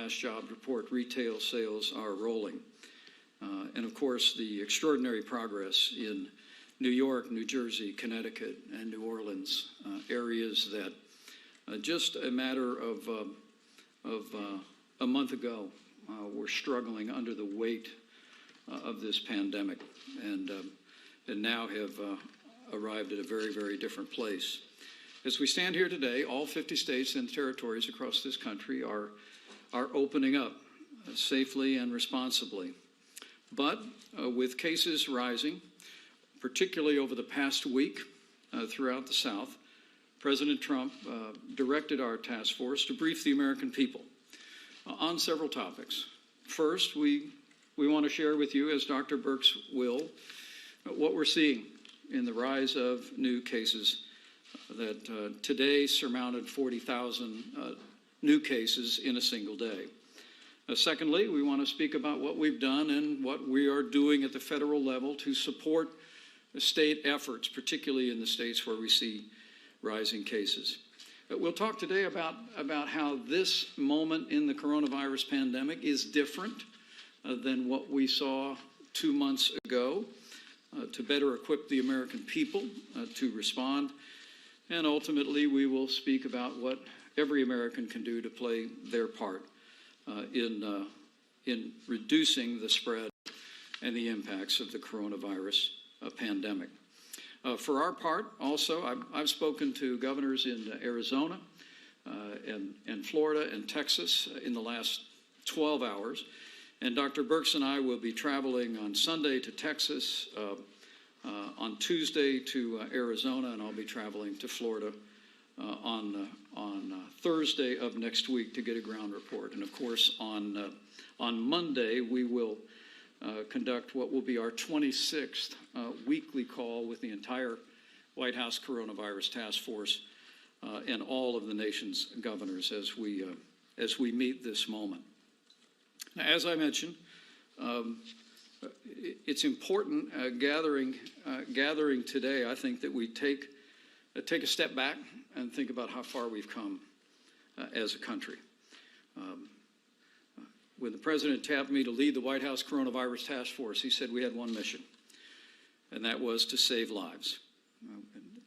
last job report, retail sales are rolling. And of course, the extraordinary progress in New York, New Jersey, Connecticut, and New Orleans, areas that just a matter of a month ago were struggling under the weight of this pandemic, and now have arrived at a very, very different place. As we stand here today, all 50 states and territories across this country are opening up safely and responsibly. But with cases rising, particularly over the past week throughout the South, President Trump directed our task force to brief the American people on several topics. First, we want to share with you, as Dr. Birx will, what we're seeing in the rise of new cases that today surmounted 40,000 new cases in a single day. Secondly, we want to speak about what we've done and what we are doing at the federal level to support the state efforts, particularly in the states where we see rising cases. We'll talk today about how this moment in the coronavirus pandemic is different than what we saw 2 months ago, to better equip the American people to respond. And ultimately, we will speak about what every American can do to play their part in reducing the spread and the impacts of the coronavirus pandemic. For our part, also, I've spoken to governors in Arizona and Florida and Texas in the last 12 hours. And Dr. Birx and I will be traveling on Sunday to Texas, on Tuesday to Arizona, and I'll be traveling to Florida on Thursday of next week to get a ground report. And of course, on Monday, we will conduct what will be our 26th weekly call with the entire White House Coronavirus Task Force and all of the nation's governors as we meet this moment. Now, as I mentioned, it's important gathering today, I think, that we take a step back and think about how far we've come as a country. When the president tapped me to lead the White House Coronavirus Task Force, he said we had one mission, and that was to save lives.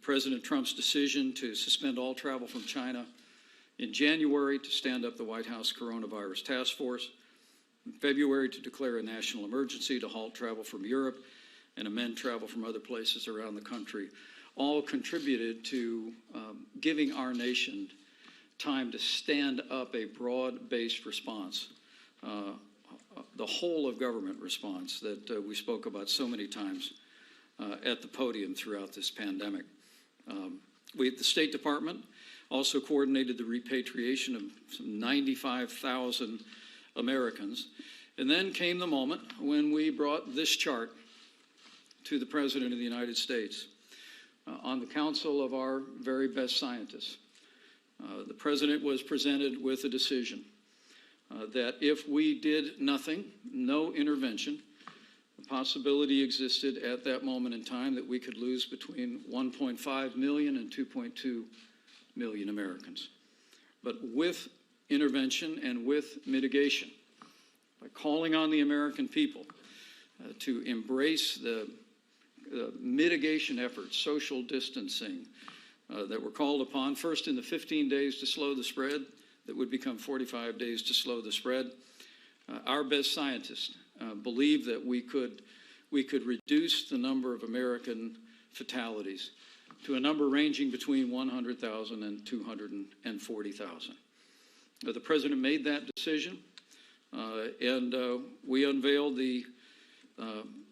President Trump's decision to suspend all travel from China in January, to stand up the White House Coronavirus Task Force, in February to declare a national emergency to halt travel from Europe and amend travel from other places around the country, all contributed to giving our nation time to stand up a broad-based response, the whole of government response that we spoke about so many times at the podium throughout this pandemic. We at the State Department also coordinated the repatriation of some 95,000 Americans. And then came the moment when we brought this chart to the President of the United States on the counsel of our very best scientists. The President was presented with a decision that if we did nothing, no intervention, the possibility existed at that moment in time that we could lose between 1.5 million and 2.2 million Americans. But with intervention and with mitigation, by calling on the American people to embrace the mitigation efforts, social distancing that were called upon, first in the 15 days to slow the spread, that would become 45 days to slow the spread. Our best scientists believe that we could reduce the number of American fatalities to a number ranging between 100,000 and 240,000. The President made that decision, and we unveiled the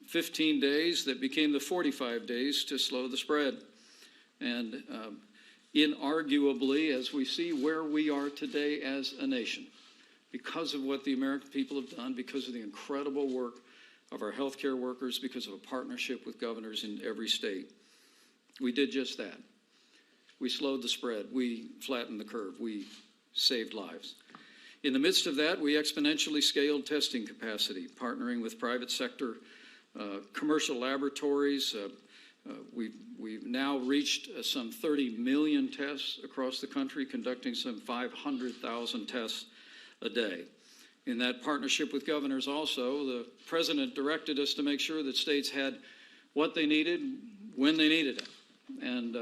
15 days that became the 45 days to slow the spread. And inarguably, as we see where we are today as a nation, because of what the American people have done, because of the incredible work of our healthcare workers, because of a partnership with governors in every state, we did just that. We slowed the spread. We flattened the curve. We saved lives. In the midst of that, we exponentially scaled testing capacity, partnering with private sector, commercial laboratories. We've now reached some 30 million tests across the country, conducting some 500,000 tests a day. In that partnership with governors also, the President directed us to make sure that states had what they needed when they needed it. And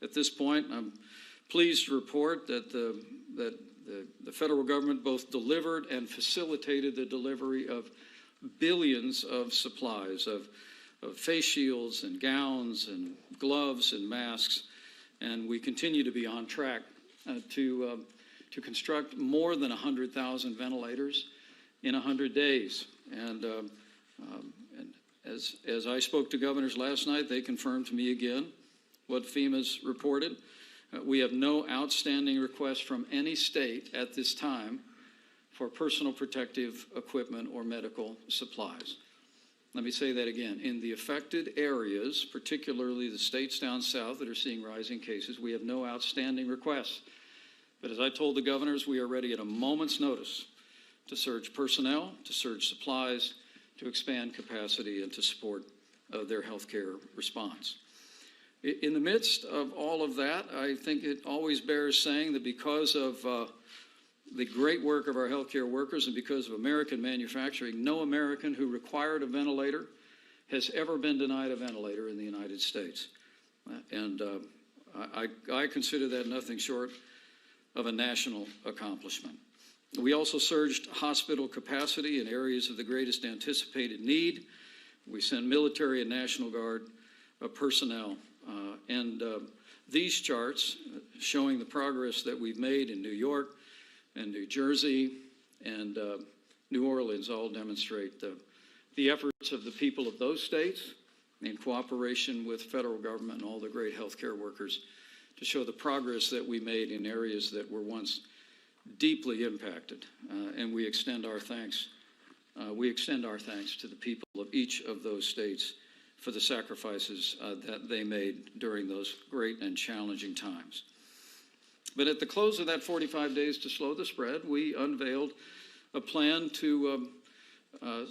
at this point, I'm pleased to report that the federal government both delivered and facilitated the delivery of billions of supplies of face shields and gowns and gloves and masks. And we continue to be on track to construct more than 100,000 ventilators in 100 days. And as I spoke to governors last night, they confirmed to me again what FEMA's reported. We have no outstanding requests from any state at this time for personal protective equipment or medical supplies. Let me say that again. In the affected areas, particularly the states down south that are seeing rising cases, we have no outstanding requests. But as I told the governors, we are ready at a moment's notice to surge personnel, to surge supplies, to expand capacity, and to support their healthcare response. In the midst of all of that, I think it always bears saying that because of the great work of our healthcare workers and because of American manufacturing, no American who required a ventilator has ever been denied a ventilator in the United States. And I consider that nothing short of a national accomplishment. We also surged hospital capacity in areas of the greatest anticipated need. We sent military and National Guard personnel. These charts showing the progress that we've made in New York and New Jersey and New Orleans all demonstrate the efforts of the people of those states in cooperation with federal government and all the great healthcare workers to show the progress that we made in areas that were once deeply impacted. And we extend our thanks. We extend our thanks to the people of each of those states for the sacrifices that they made during those great and challenging times. But at the close of that 45 days to slow the spread, we unveiled a plan to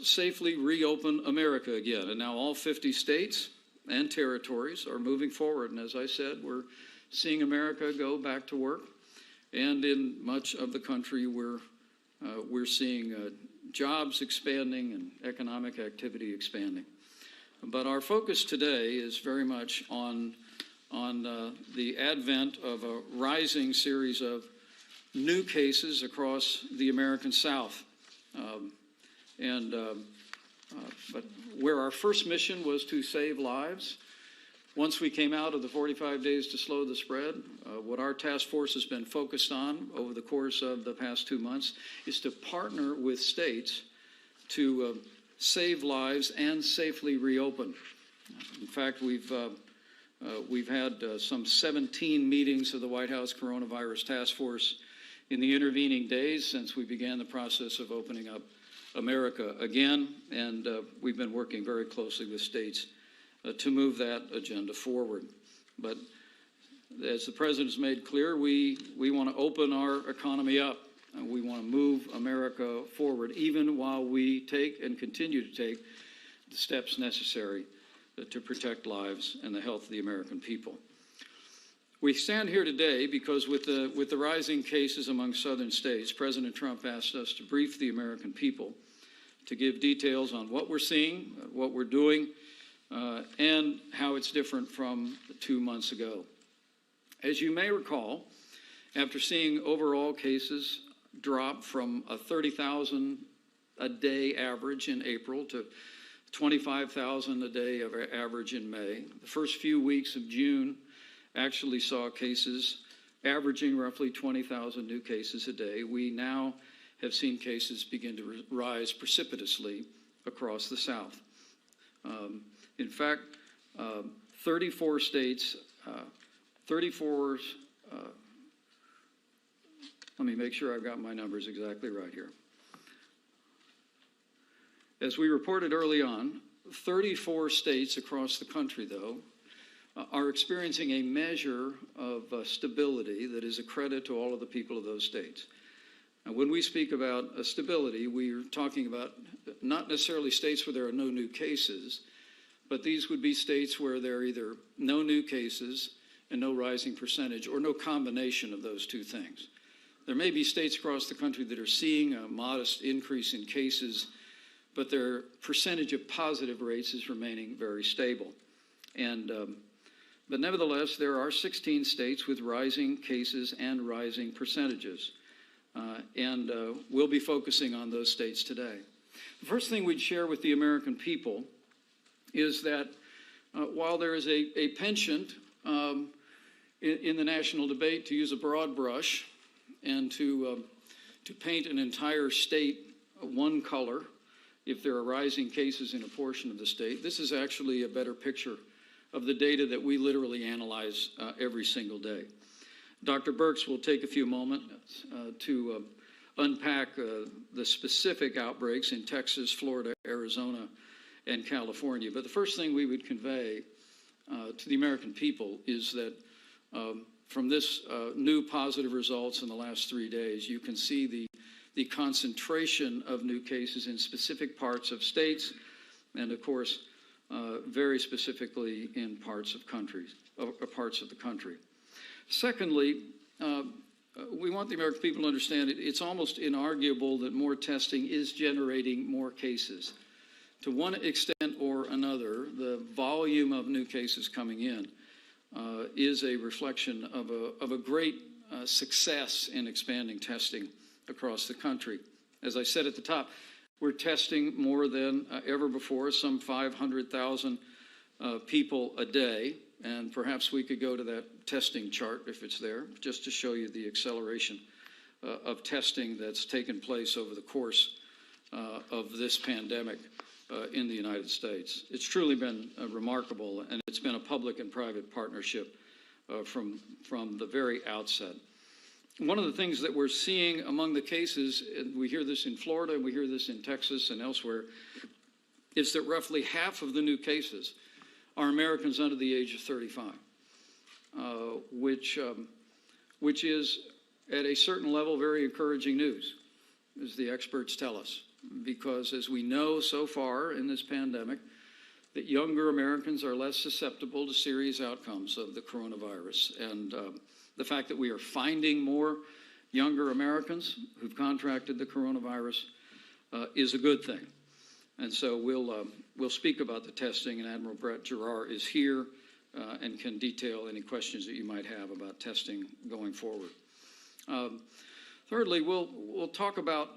safely reopen America again. And now all 50 states and territories are moving forward. And as I said, we're seeing America go back to work. And in much of the country, we're seeing jobs expanding and economic activity expanding. But our focus today is very much on the advent of a rising series of new cases across the American South. But where our first mission was to save lives, once we came out of the 45 days to slow the spread, what our task force has been focused on over the course of the past 2 months is to partner with states to save lives and safely reopen. In fact, we've had some 17 meetings of the White House Coronavirus Task Force in the intervening days since we began the process of opening up America again, and we've been working very closely with states to move that agenda forward. But as the President's made clear, we want to open our economy up, and we want to move America forward, even while we take and continue to take the steps necessary to protect lives and the health of the American people. We stand here today because with the rising cases among southern states, President Trump asked us to brief the American people to give details on what we're seeing, what we're doing, and how it's different from 2 months ago. As you may recall, after seeing overall cases drop from a 30,000 a day average in April to 25,000 a day of average in May, the first few weeks of June actually saw cases averaging roughly 20,000 new cases a day. We now have seen cases begin to rise precipitously across the South. In fact, 34 states, let me make sure I've got my numbers exactly right here. As we reported early on, 34 states across the country, though, are experiencing a measure of stability that is a credit to all of the people of those states. Now, when we speak about stability, we're talking about not necessarily states where there are no new cases, but these would be states where there are either no new cases and no rising percentage, or no combination of those two things. There may be states across the country that are seeing a modest increase in cases, but their percentage of positive rates is remaining very stable. But nevertheless, there are 16 states with rising cases and rising percentages. We'll be focusing on those states today. The first thing we'd share with the American people is that while there is a penchant in the national debate to use a broad brush and to paint an entire state one color if there are rising cases in a portion of the state, this is actually a better picture of the data that we literally analyze every single day. Dr. Birx will take a few moments to unpack the specific outbreaks in Texas, Florida, Arizona, and California. But the first thing we would convey to the American people is that from this new positive results in the last 3 days, you can see the concentration of new cases in specific parts of states, and of course, very specifically in parts of the country. Secondly, we want the American people to understand it's almost inarguable that more testing is generating more cases. To one extent or another, the volume of new cases coming in is a reflection of a great success in expanding testing across the country. As I said at the top, we're testing more than ever before, some 500,000 people a day. And perhaps we could go to that testing chart, if it's there, just to show you the acceleration of testing that's taken place over the course of this pandemic in the United States. It's truly been remarkable, and it's been a public and private partnership from the very outset. One of the things that we're seeing among the cases, and we hear this in Florida, and we hear this in Texas and elsewhere, is that roughly half of the new cases are Americans under the age of 35, which is at a certain level very encouraging news, as the experts tell us, because as we know so far in this pandemic, that younger Americans are less susceptible to serious outcomes of the coronavirus. And the fact that we are finding more younger Americans who've contracted the coronavirus is a good thing. And so we'll speak about the testing, and Admiral Brett Giroir is here and can detail any questions that you might have about testing going forward. Thirdly, we'll talk about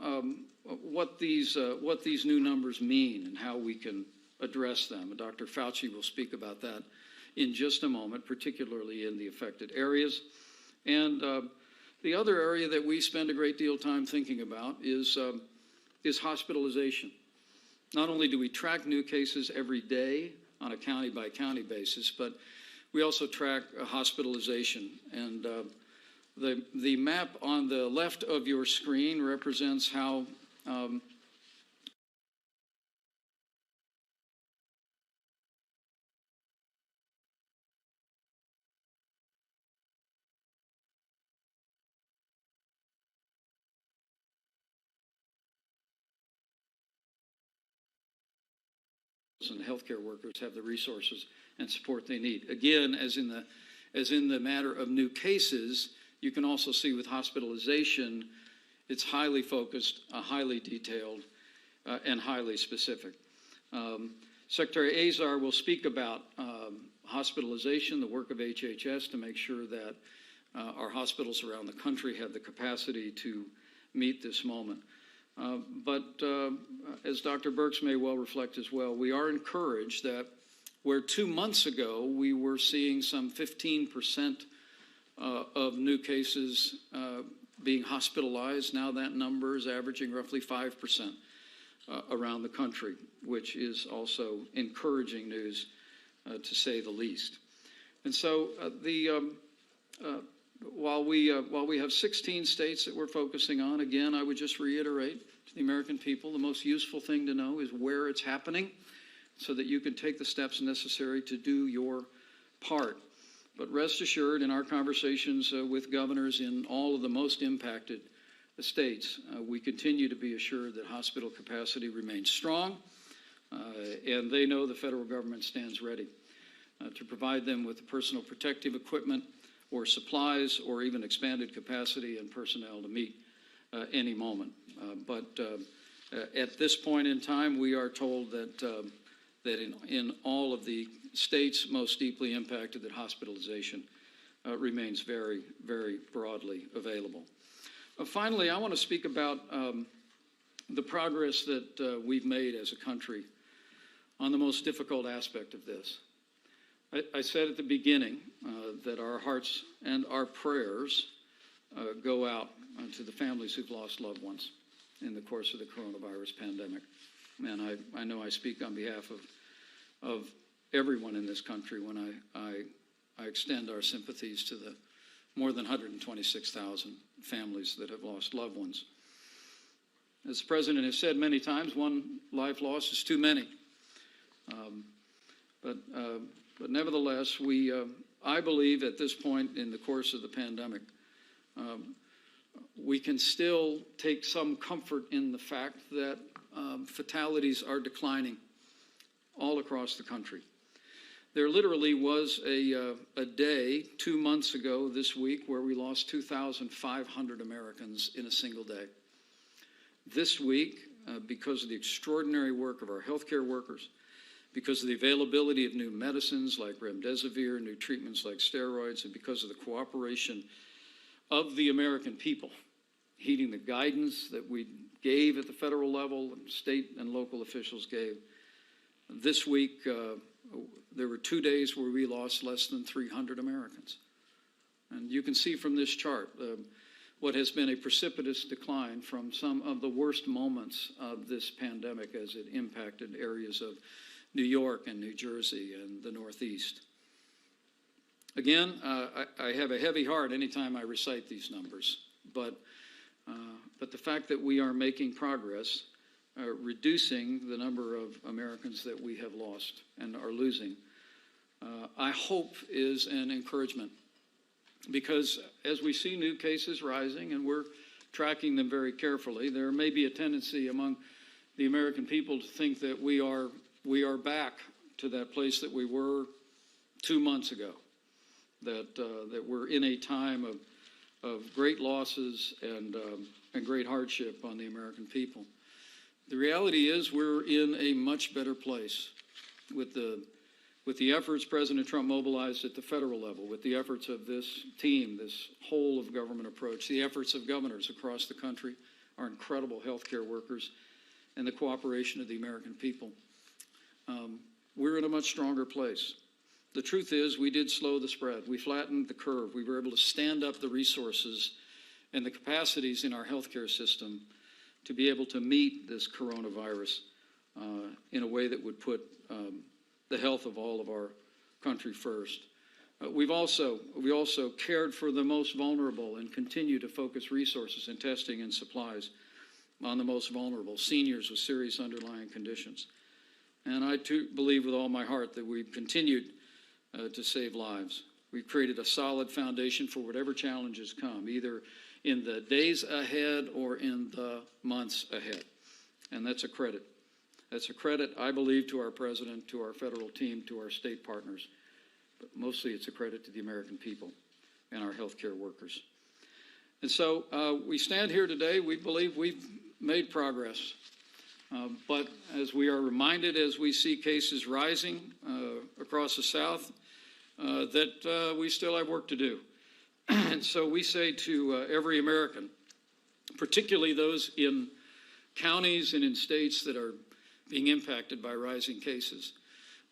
what these new numbers mean and how we can address them. And Dr. Fauci will speak about that in just a moment, particularly in the affected areas. And the other area that we spend a great deal of time thinking about is hospitalization. Not only do we track new cases every day on a county-by-county basis, but we also track hospitalization. And the map on the left of your screen represents how and healthcare workers have the resources and support they need. Again, as in the matter of new cases, you can also see with hospitalization, it's highly focused, highly detailed, and highly specific. Secretary Azar will speak about hospitalization, the work of HHS to make sure that our hospitals around the country have the capacity to meet this moment. But as Dr. Birx may well reflect as well, we are encouraged that where 2 months ago we were seeing some 15% of new cases being hospitalized, now that number is averaging roughly 5% around the country, which is also encouraging news to say the least. And so while we have 16 states that we're focusing on, again, I would just reiterate to the American people, the most useful thing to know is where it's happening so that you can take the steps necessary to do your part. But rest assured, in our conversations with governors in all of the most impacted states, we continue to be assured that hospital capacity remains strong, and they know the federal government stands ready to provide them with the personal protective equipment, or supplies or even expanded capacity and personnel to meet any moment. But at this point in time, we are told that in all of the states most deeply impacted, that hospitalization remains very, very broadly available. Finally, I want to speak about the progress that we've made as a country on the most difficult aspect of this. I said at the beginning that our hearts and our prayers go out to the families who've lost loved ones in the course of the coronavirus pandemic. And I know I speak on behalf of everyone in this country when I extend our sympathies to the more than 126,000 families that have lost loved ones. As the President has said many times, one life lost is too many. But nevertheless, I believe at this point in the course of the pandemic, we can still take some comfort in the fact that fatalities are declining all across the country. There literally was a day 2 months ago this week where we lost 2,500 Americans in a single day. This week, because of the extraordinary work of our healthcare workers, because of the availability of new medicines like remdesivir, new treatments like steroids, and because of the cooperation of the American people, heeding the guidance that we gave at the federal level and state and local officials gave. This week, there were 2 days where we lost less than 300 Americans. And you can see from this chart what has been a precipitous decline from some of the worst moments of this pandemic as it impacted areas of New York and New Jersey and the Northeast. Again, I have a heavy heart anytime I recite these numbers, but the fact that we are making progress, reducing the number of Americans that we have lost and are losing, I hope is an encouragement. Because as we see new cases rising, and we're tracking them very carefully, there may be a tendency among the American people to think that we are back to that place that we were 2 months ago, that we're in a time of great losses and great hardship on the American people. The reality is we're in a much better place with the efforts President Trump mobilized at the federal level, with the efforts of this team, this whole of government approach, the efforts of governors across the country, our incredible healthcare workers, and the cooperation of the American people. We're in a much stronger place. The truth is we did slow the spread. We flattened the curve. We were able to stand up the resources and the capacities in our healthcare system to be able to meet this coronavirus in a way that would put the health of all of our country first. We also cared for the most vulnerable and continue to focus resources and testing and supplies on the most vulnerable, seniors with serious underlying conditions. And I too believe with all my heart that we've continued to save lives. We've created a solid foundation for whatever challenges come, either in the days ahead or in the months ahead. And that's a credit. That's a credit, I believe, to our president, to our federal team, to our state partners. But mostly it's a credit to the American people and our healthcare workers. And so we stand here today. We believe we've made progress. But as we are reminded, as we see cases rising across the South, that we still have work to do. And so we say to every American, particularly those in counties and in states that are being impacted by rising cases,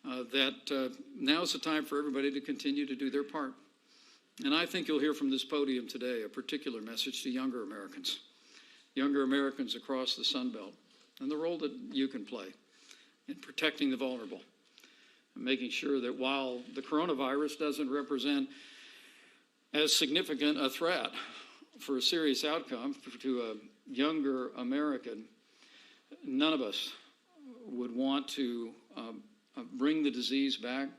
that now's the time for everybody to continue to do their part. And I think you'll hear from this podium today a particular message to younger Americans across the Sun Belt, and the role that you can play in protecting the vulnerable, and making sure that while the coronavirus doesn't represent as significant a threat for a serious outcome to a younger American, none of us would want to bring the disease back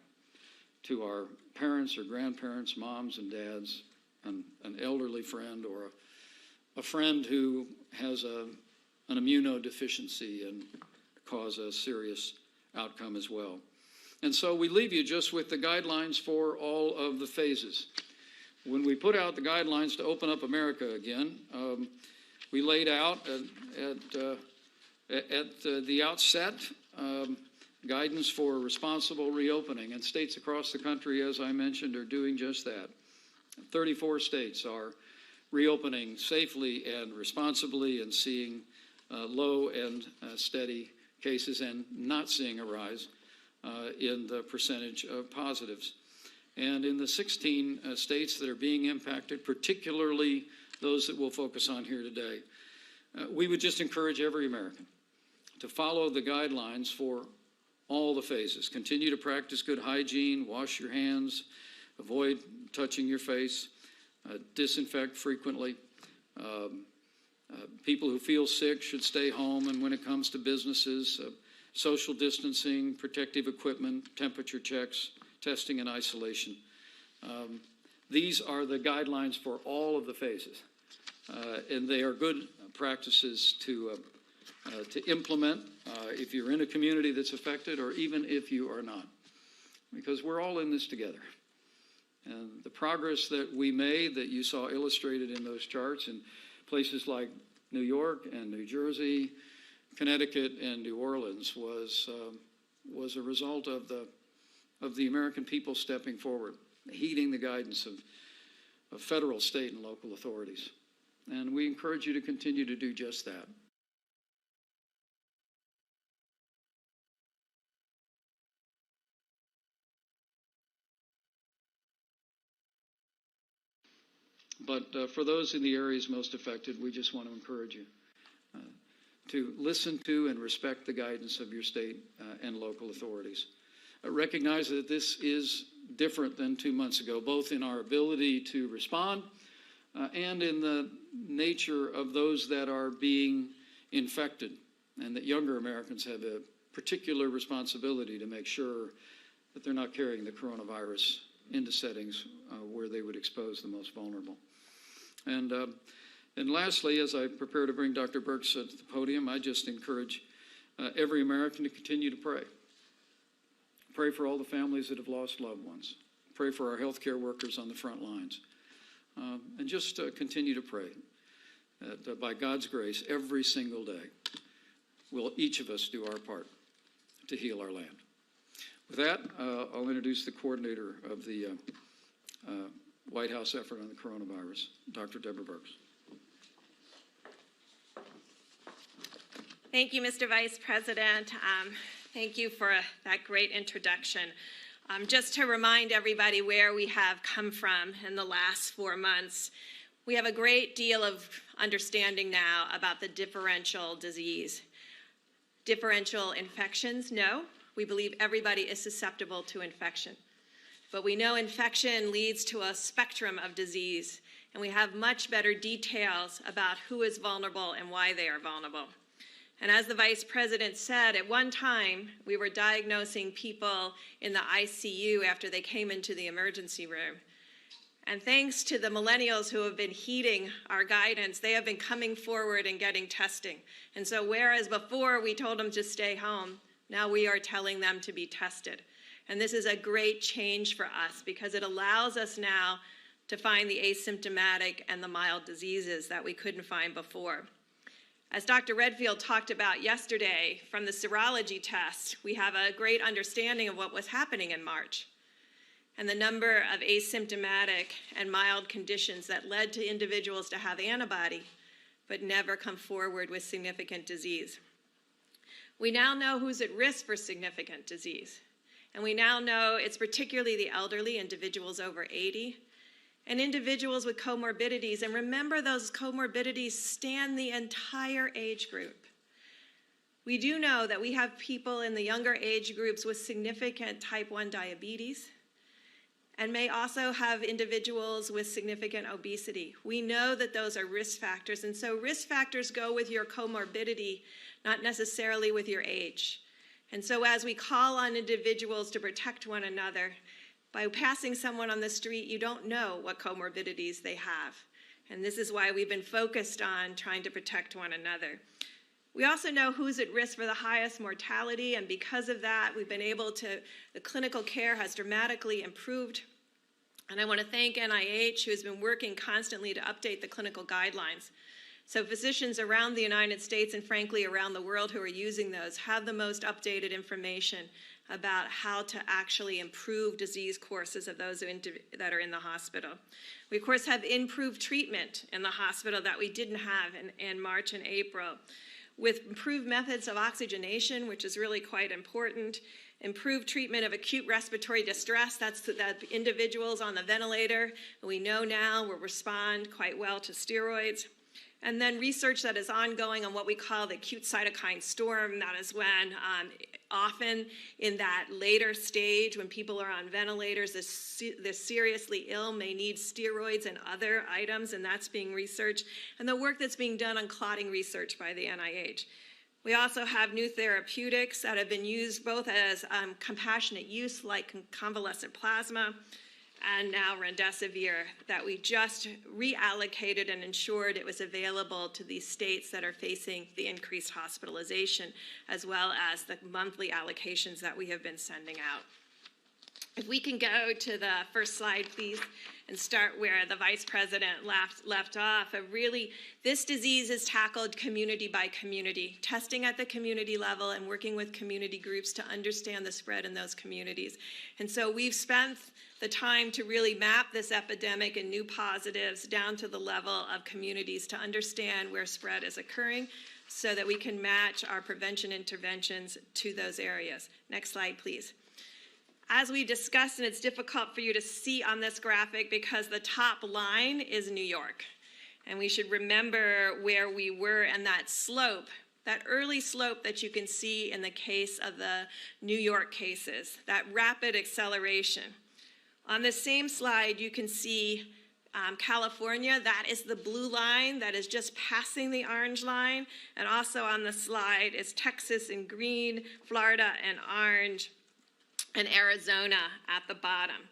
to our parents or grandparents, moms and dads, an elderly friend, or a friend who has an immunodeficiency and cause a serious outcome as well. And so we leave you just with the guidelines for all of the phases. When we put out the guidelines to open up America again, we laid out at the outset guidance for responsible reopening, and states across the country, as I mentioned, are doing just that. 34 states are reopening safely and responsibly and seeing low and steady cases and not seeing a rise in the percentage of positives. And in the 16 states that are being impacted, particularly those that we'll focus on here today, we would just encourage every American to follow the guidelines for all the phases. Continue to practice good hygiene, wash your hands, avoid touching your face, disinfect frequently. People who feel sick should stay home, and when it comes to businesses, social distancing, protective equipment, temperature checks, testing and isolation. These are the guidelines for all of the phases, and they are good practices to implement if you're in a community that's affected, or even if you are not, because we're all in this together. And the progress that we made, that you saw illustrated in those charts in places like New York and New Jersey, Connecticut and New Orleans, was a result of the American people stepping forward, heeding the guidance of federal, state, and local authorities. And we encourage you to continue to do just that. But for those in the areas most affected, we just want to encourage you to listen to and respect the guidance of your state and local authorities. Recognize that this is different than 2 months ago, both in our ability to respond and in the nature of those that are being infected, and that younger Americans have a particular responsibility to make sure that they're not carrying the coronavirus into settings where they would expose the most vulnerable. And lastly, as I prepare to bring Dr. Birx to the podium, I just encourage every American to continue to pray. Pray for all the families that have lost loved ones. Pray for our healthcare workers on the front lines. And just continue to pray that by God's grace, every single day, will each of us do our part to heal our land. With that, I'll introduce the coordinator of the White House effort on the coronavirus, Dr. Deborah Birx. Thank you, Mr. Vice President. Thank you for that great introduction. Just to remind everybody where we have come from in the last 4 months, we have a great deal of understanding now about the differential disease. Differential infections, no. We believe everybody is susceptible to infection. But we know infection leads to a spectrum of disease, and we have much better details about who is vulnerable and why they are vulnerable. And as the Vice President said, at one time, we were diagnosing people in the ICU after they came into the emergency room. And thanks to the millennials who have been heeding our guidance, they have been coming forward and getting testing. And so whereas before we told them to stay home, now we are telling them to be tested. And this is a great change for us because it allows us now to find the asymptomatic and the mild diseases that we couldn't find before. As Dr. Redfield talked about yesterday, from the serology test, we have a great understanding of what was happening in March and the number of asymptomatic and mild conditions that led to individuals to have antibody but never come forward with significant disease. We now know who's at risk for significant disease, and we now know it's particularly the elderly, individuals over 80, and individuals with comorbidities. And remember, those comorbidities span the entire age group. We do know that we have people in the younger age groups with significant type 1 diabetes and may also have individuals with significant obesity. We know that those are risk factors, and so risk factors go with your comorbidity, not necessarily with your age. And so as we call on individuals to protect one another, by passing someone on the street, you don't know what comorbidities they have. And this is why we've been focused on trying to protect one another. We also know who's at risk for the highest mortality, and because of that, we've been able to, the clinical care has dramatically improved. And I want to thank NIH, who has been working constantly to update the clinical guidelines. So physicians around the United States and frankly around the world who are using those have the most updated information about how to actually improve disease courses of those that are in the hospital. We, of course, have improved treatment in the hospital that we didn't have in March and April, with improved methods of oxygenation, which is really quite important, improved treatment of acute respiratory distress, that's the individuals on the ventilator, we know now will respond quite well to steroids. And then research that is ongoing on what we call the acute cytokine storm. That is when often in that later stage when people are on ventilators, the seriously ill may need steroids and other items, and that's being researched. And the work that's being done on clotting research by the NIH. We also have new therapeutics that have been used both as compassionate use like convalescent plasma, and now remdesivir, that we just reallocated and ensured it was available to these states that are facing the increased hospitalization, as well as the monthly allocations that we have been sending out. If we can go to the first slide, please, and start where the Vice President left off. Really, this disease is tackled community by community, testing at the community level and working with community groups to understand the spread in those communities. And so we've spent the time to really map this epidemic and new positives down to the level of communities to understand where spread is occurring so that we can match our prevention interventions to those areas. Next slide, please. As we discussed, and it's difficult for you to see on this graphic because the top line is New York. And we should remember where we were and that slope, that early slope that you can see in the case of the New York cases, that rapid acceleration. On the same slide, you can see California, that is the blue line that is just passing the orange line. And also on the slide is Texas in green, Florida in orange, and Arizona at the bottom.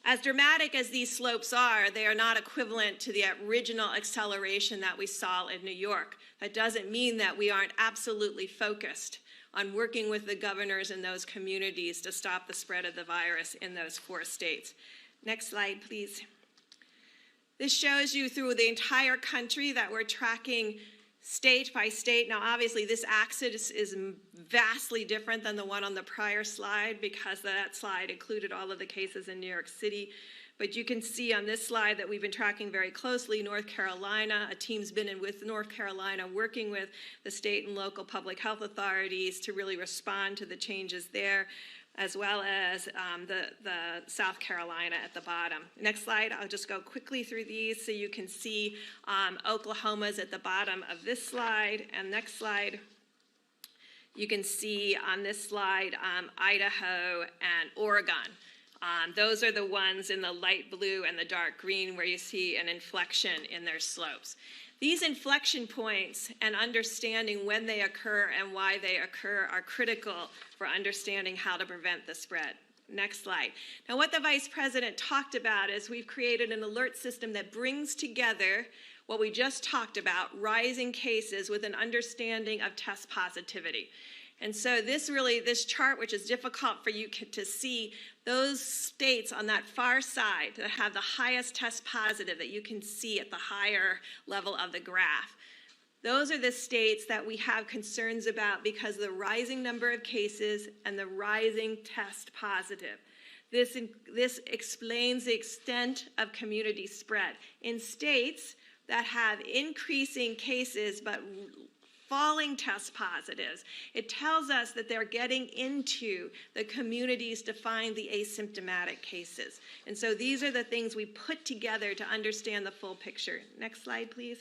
As dramatic as these slopes are, they are not equivalent to the original acceleration that we saw in New York. That doesn't mean that we aren't absolutely focused on working with the governors in those communities to stop the spread of the virus in those 4 states. Next slide, please. This shows you through the entire country that we're tracking state by state. Now, obviously, this axis is vastly different than the one on the prior slide because that slide included all of the cases in New York City. But you can see on this slide that we've been tracking very closely North Carolina. A team's been in with North Carolina working with the state and local public health authorities to really respond to the changes there, as well as the South Carolina at the bottom. Next slide, I'll just go quickly through these so you can see Oklahoma's at the bottom of this slide. And next slide, you can see on this slide Idaho and Oregon. Those are the ones in the light blue and the dark green where you see an inflection in their slopes. These inflection points and understanding when they occur and why they occur are critical for understanding how to prevent the spread. Next slide. Now, what the Vice President talked about is we've created an alert system that brings together what we just talked about, rising cases with an understanding of test positivity. And so this chart, which is difficult for you to see, those states on that far side that have the highest test positive that you can see at the higher level of the graph, those are the states that we have concerns about because of the rising number of cases and the rising test positive. This explains the extent of community spread. In states that have increasing cases but falling test positives, it tells us that they're getting into the communities to find the asymptomatic cases. And so these are the things we put together to understand the full picture. Next slide, please.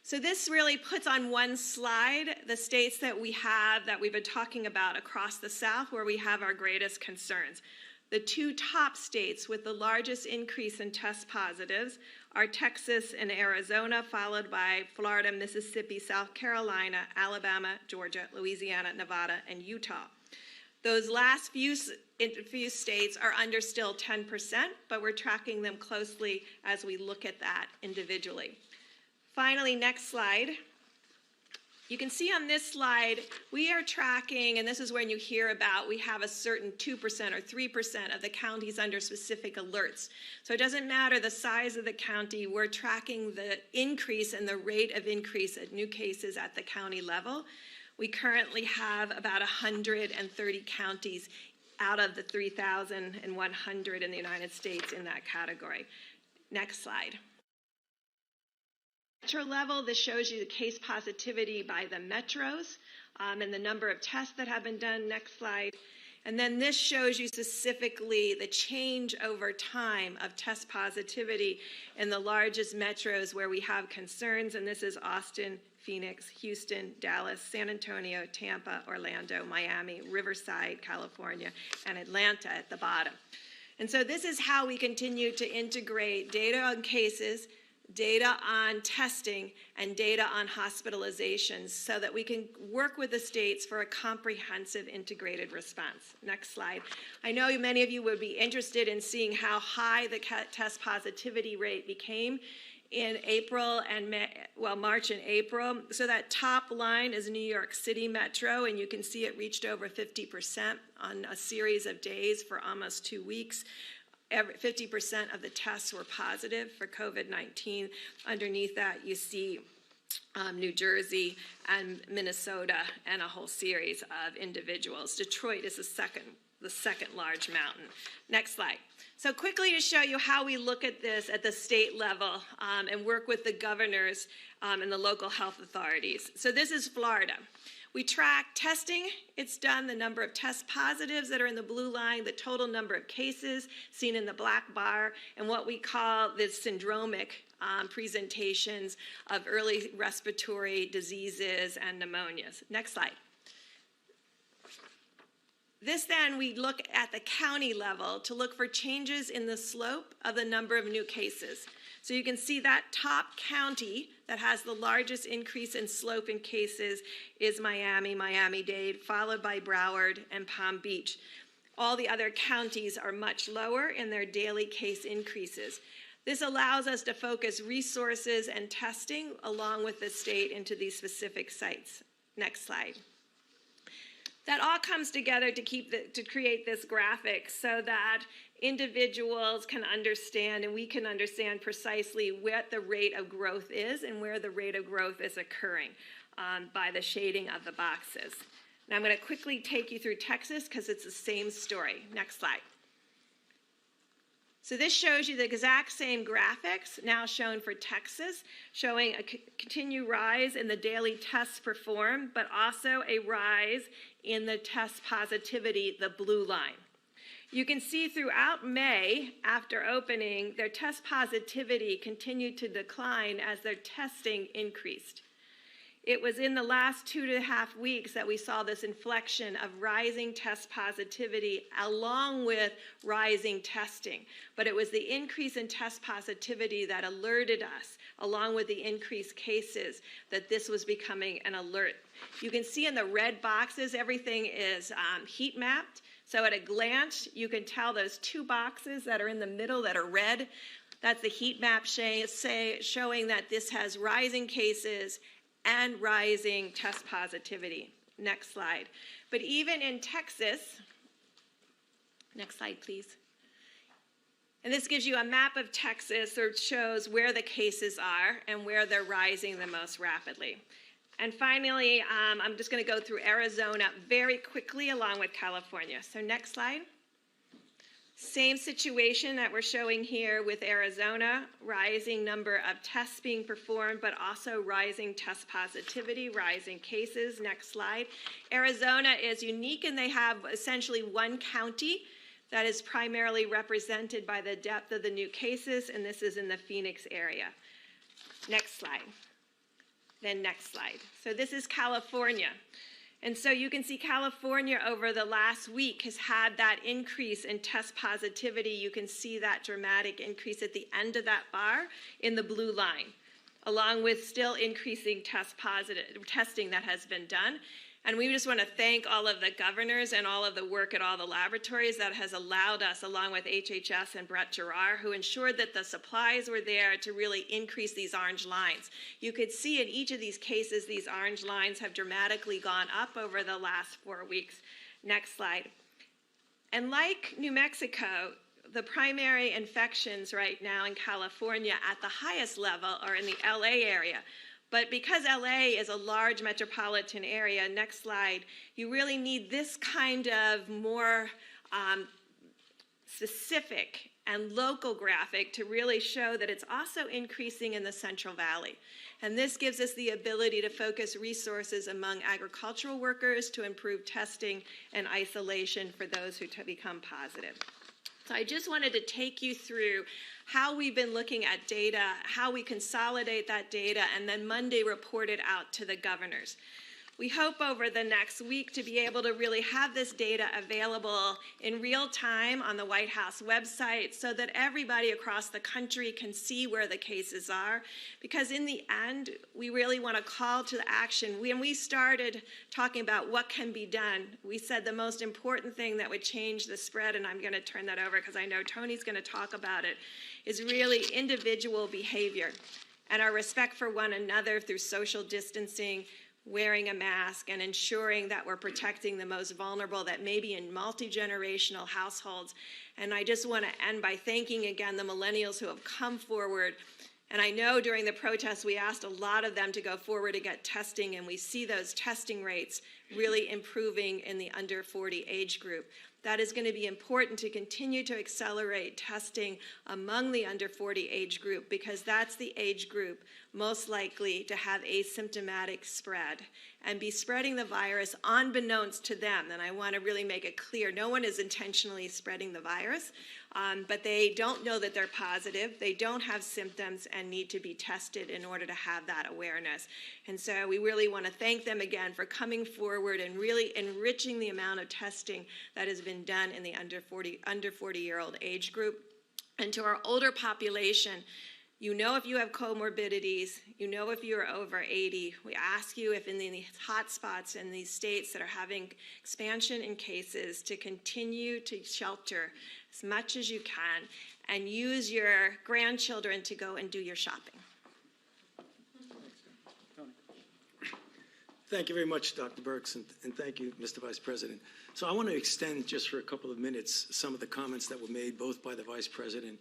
So this really puts on one slide the states that we have that we've been talking about across the South where we have our greatest concerns. The 2 top states with the largest increase in test positives are Texas and Arizona, followed by Florida, Mississippi, South Carolina, Alabama, Georgia, Louisiana, Nevada, and Utah. Those last few states are under still 10%, but we're tracking them closely as we look at that individually. Finally, next slide. You can see on this slide, we are tracking, and this is when you hear about, we have a certain 2% or 3% of the counties under specific alerts. So it doesn't matter the size of the county, we're tracking the increase and the rate of increase of new cases at the county level. We currently have about 130 counties out of the 3,100 in the United States in that category. Next slide. Metro level, this shows you the case positivity by the metros and the number of tests that have been done. Next slide. And then this shows you specifically the change over time of test positivity in the largest metros where we have concerns, and this is Austin, Phoenix, Houston, Dallas, San Antonio, Tampa, Orlando, Miami, Riverside, California, and Atlanta at the bottom. And so this is how we continue to integrate data on cases, data on testing, and data on hospitalizations so that we can work with the states for a comprehensive integrated response. Next slide. I know many of you would be interested in seeing how high the test positivity rate became in April and March and April. So that top line is New York City Metro, and you can see it reached over 50% on a series of days for almost 2 weeks. 50% of the tests were positive for COVID-19. Underneath that, you see New Jersey and Minnesota and a whole series of individuals. Detroit is the second large mountain. Next slide. So quickly to show you how we look at this at the state level and work with the governors and the local health authorities. So this is Florida. We track testing, it's done, the number of test positives that are in the blue line, the total number of cases seen in the black bar, and what we call the syndromic presentations of early respiratory diseases and pneumonias. Next slide. This then, we look at the county level to look for changes in the slope of the number of new cases. So you can see that top county that has the largest increase in slope in cases is Miami, Miami-Dade, followed by Broward and Palm Beach. All the other counties are much lower in their daily case increases. This allows us to focus resources and testing along with the state into these specific sites. Next slide. That all comes together to create this graphic so that individuals can understand and we can understand precisely what the rate of growth is and where the rate of growth is occurring by the shading of the boxes. Now I'm going to quickly take you through Texas because it's the same story. Next slide. So this shows you the exact same graphics now shown for Texas, showing a continued rise in the daily tests performed, but also a rise in the test positivity, the blue line. You can see throughout May, after opening, their test positivity continued to decline as their testing increased. It was in the last 2.5 weeks that we saw this inflection of rising test positivity along with rising testing. But it was the increase in test positivity that alerted us, along with the increased cases, that this was becoming an alert. You can see in the red boxes, everything is heat mapped. So at a glance, you can tell those 2 boxes that are in the middle that are red. That's the heat map showing that this has rising cases and rising test positivity. Next slide. But even in Texas, next slide, please. And this gives you a map of Texas, or shows where the cases are and where they're rising the most rapidly. And finally, I'm just going to go through Arizona very quickly along with California. So next slide. Same situation that we're showing here with Arizona, rising number of tests being performed, but also rising test positivity, rising cases. Next slide. Arizona is unique and they have essentially one county that is primarily represented by the depth of the new cases, and this is in the Phoenix area. Next slide. Then next slide. So this is California. And so you can see California over the last week has had that increase in test positivity. You can see that dramatic increase at the end of that bar in the blue line. along with still increasing testing that has been done. And we just want to thank all of the governors and all of the work at all the laboratories that has allowed us, along with HHS and Brett Gerard, who ensured that the supplies were there to really increase these orange lines. You could see in each of these cases, these orange lines have dramatically gone up over the last 4 weeks. Next slide. And like New Mexico, the primary infections right now in California at the highest level are in the LA area. But because LA is a large metropolitan area, next slide, you really need this kind of more specific and local graphic to really show that it's also increasing in the Central Valley. And this gives us the ability to focus resources among agricultural workers to improve testing and isolation for those who become positive. So I just wanted to take you through how we've been looking at data, how we consolidate that data, and then Monday report it out to the governors. We hope over the next week to be able to really have this data available in real time on the White House website so that everybody across the country can see where the cases are. Because in the end, we really want to call to action. When we started talking about what can be done, we said the most important thing that would change the spread, and I'm going to turn that over because I know Tony's going to talk about it, is really individual behavior and our respect for one another through social distancing, wearing a mask, and ensuring that we're protecting the most vulnerable that may be in multi-generational households. And I just want to end by thanking again the millennials who have come forward. And I know during the protests we asked a lot of them to go forward to get testing, and we see those testing rates really improving in the under 40 age group. That is going to be important to continue to accelerate testing among the under 40 age group, because that's the age group most likely to have asymptomatic spread and be spreading the virus unbeknownst to them. And I want to really make it clear, no one is intentionally spreading the virus, but they don't know that they're positive, they don't have symptoms, and need to be tested in order to have that awareness. And so we really want to thank them again for coming forward and really enriching the amount of testing that has been done in the under 40-year-old age group. And to our older population, you know if you have comorbidities, you know if you're over 80. We ask you if in the hot spots in these states that are having expansion in cases to continue to shelter as much as you can and use your grandchildren to go and do your shopping. Thank you very much, Dr. Birx, and thank you, Mr. Vice President. So I want to extend just for a couple of minutes some of the comments that were made both by the Vice President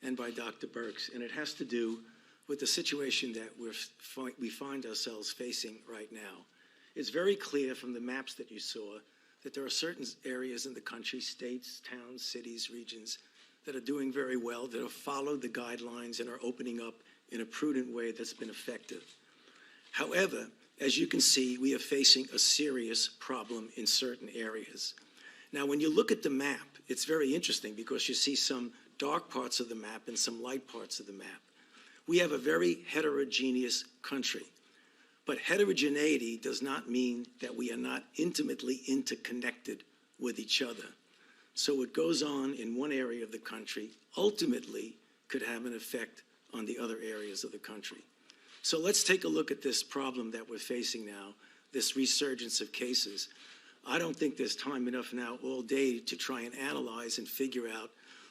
and by Dr. Birx, and it has to do with the situation that we find ourselves facing right now. It's very clear from the maps that you saw that there are certain areas in the country, states, towns, cities, regions, that are doing very well, that have followed the guidelines and are opening up in a prudent way that's been effective. However, as you can see, we are facing a serious problem in certain areas. Now, when you look at the map, it's very interesting because you see some dark parts of the map and some light parts of the map. We have a very heterogeneous country, but heterogeneity does not mean that we are not intimately interconnected with each other. So what goes on in one area of the country ultimately could have an effect on the other areas of the country. So let's take a look at this problem that we're facing now, this resurgence of cases. I don't think there's time enough now all day to try and analyze and figure out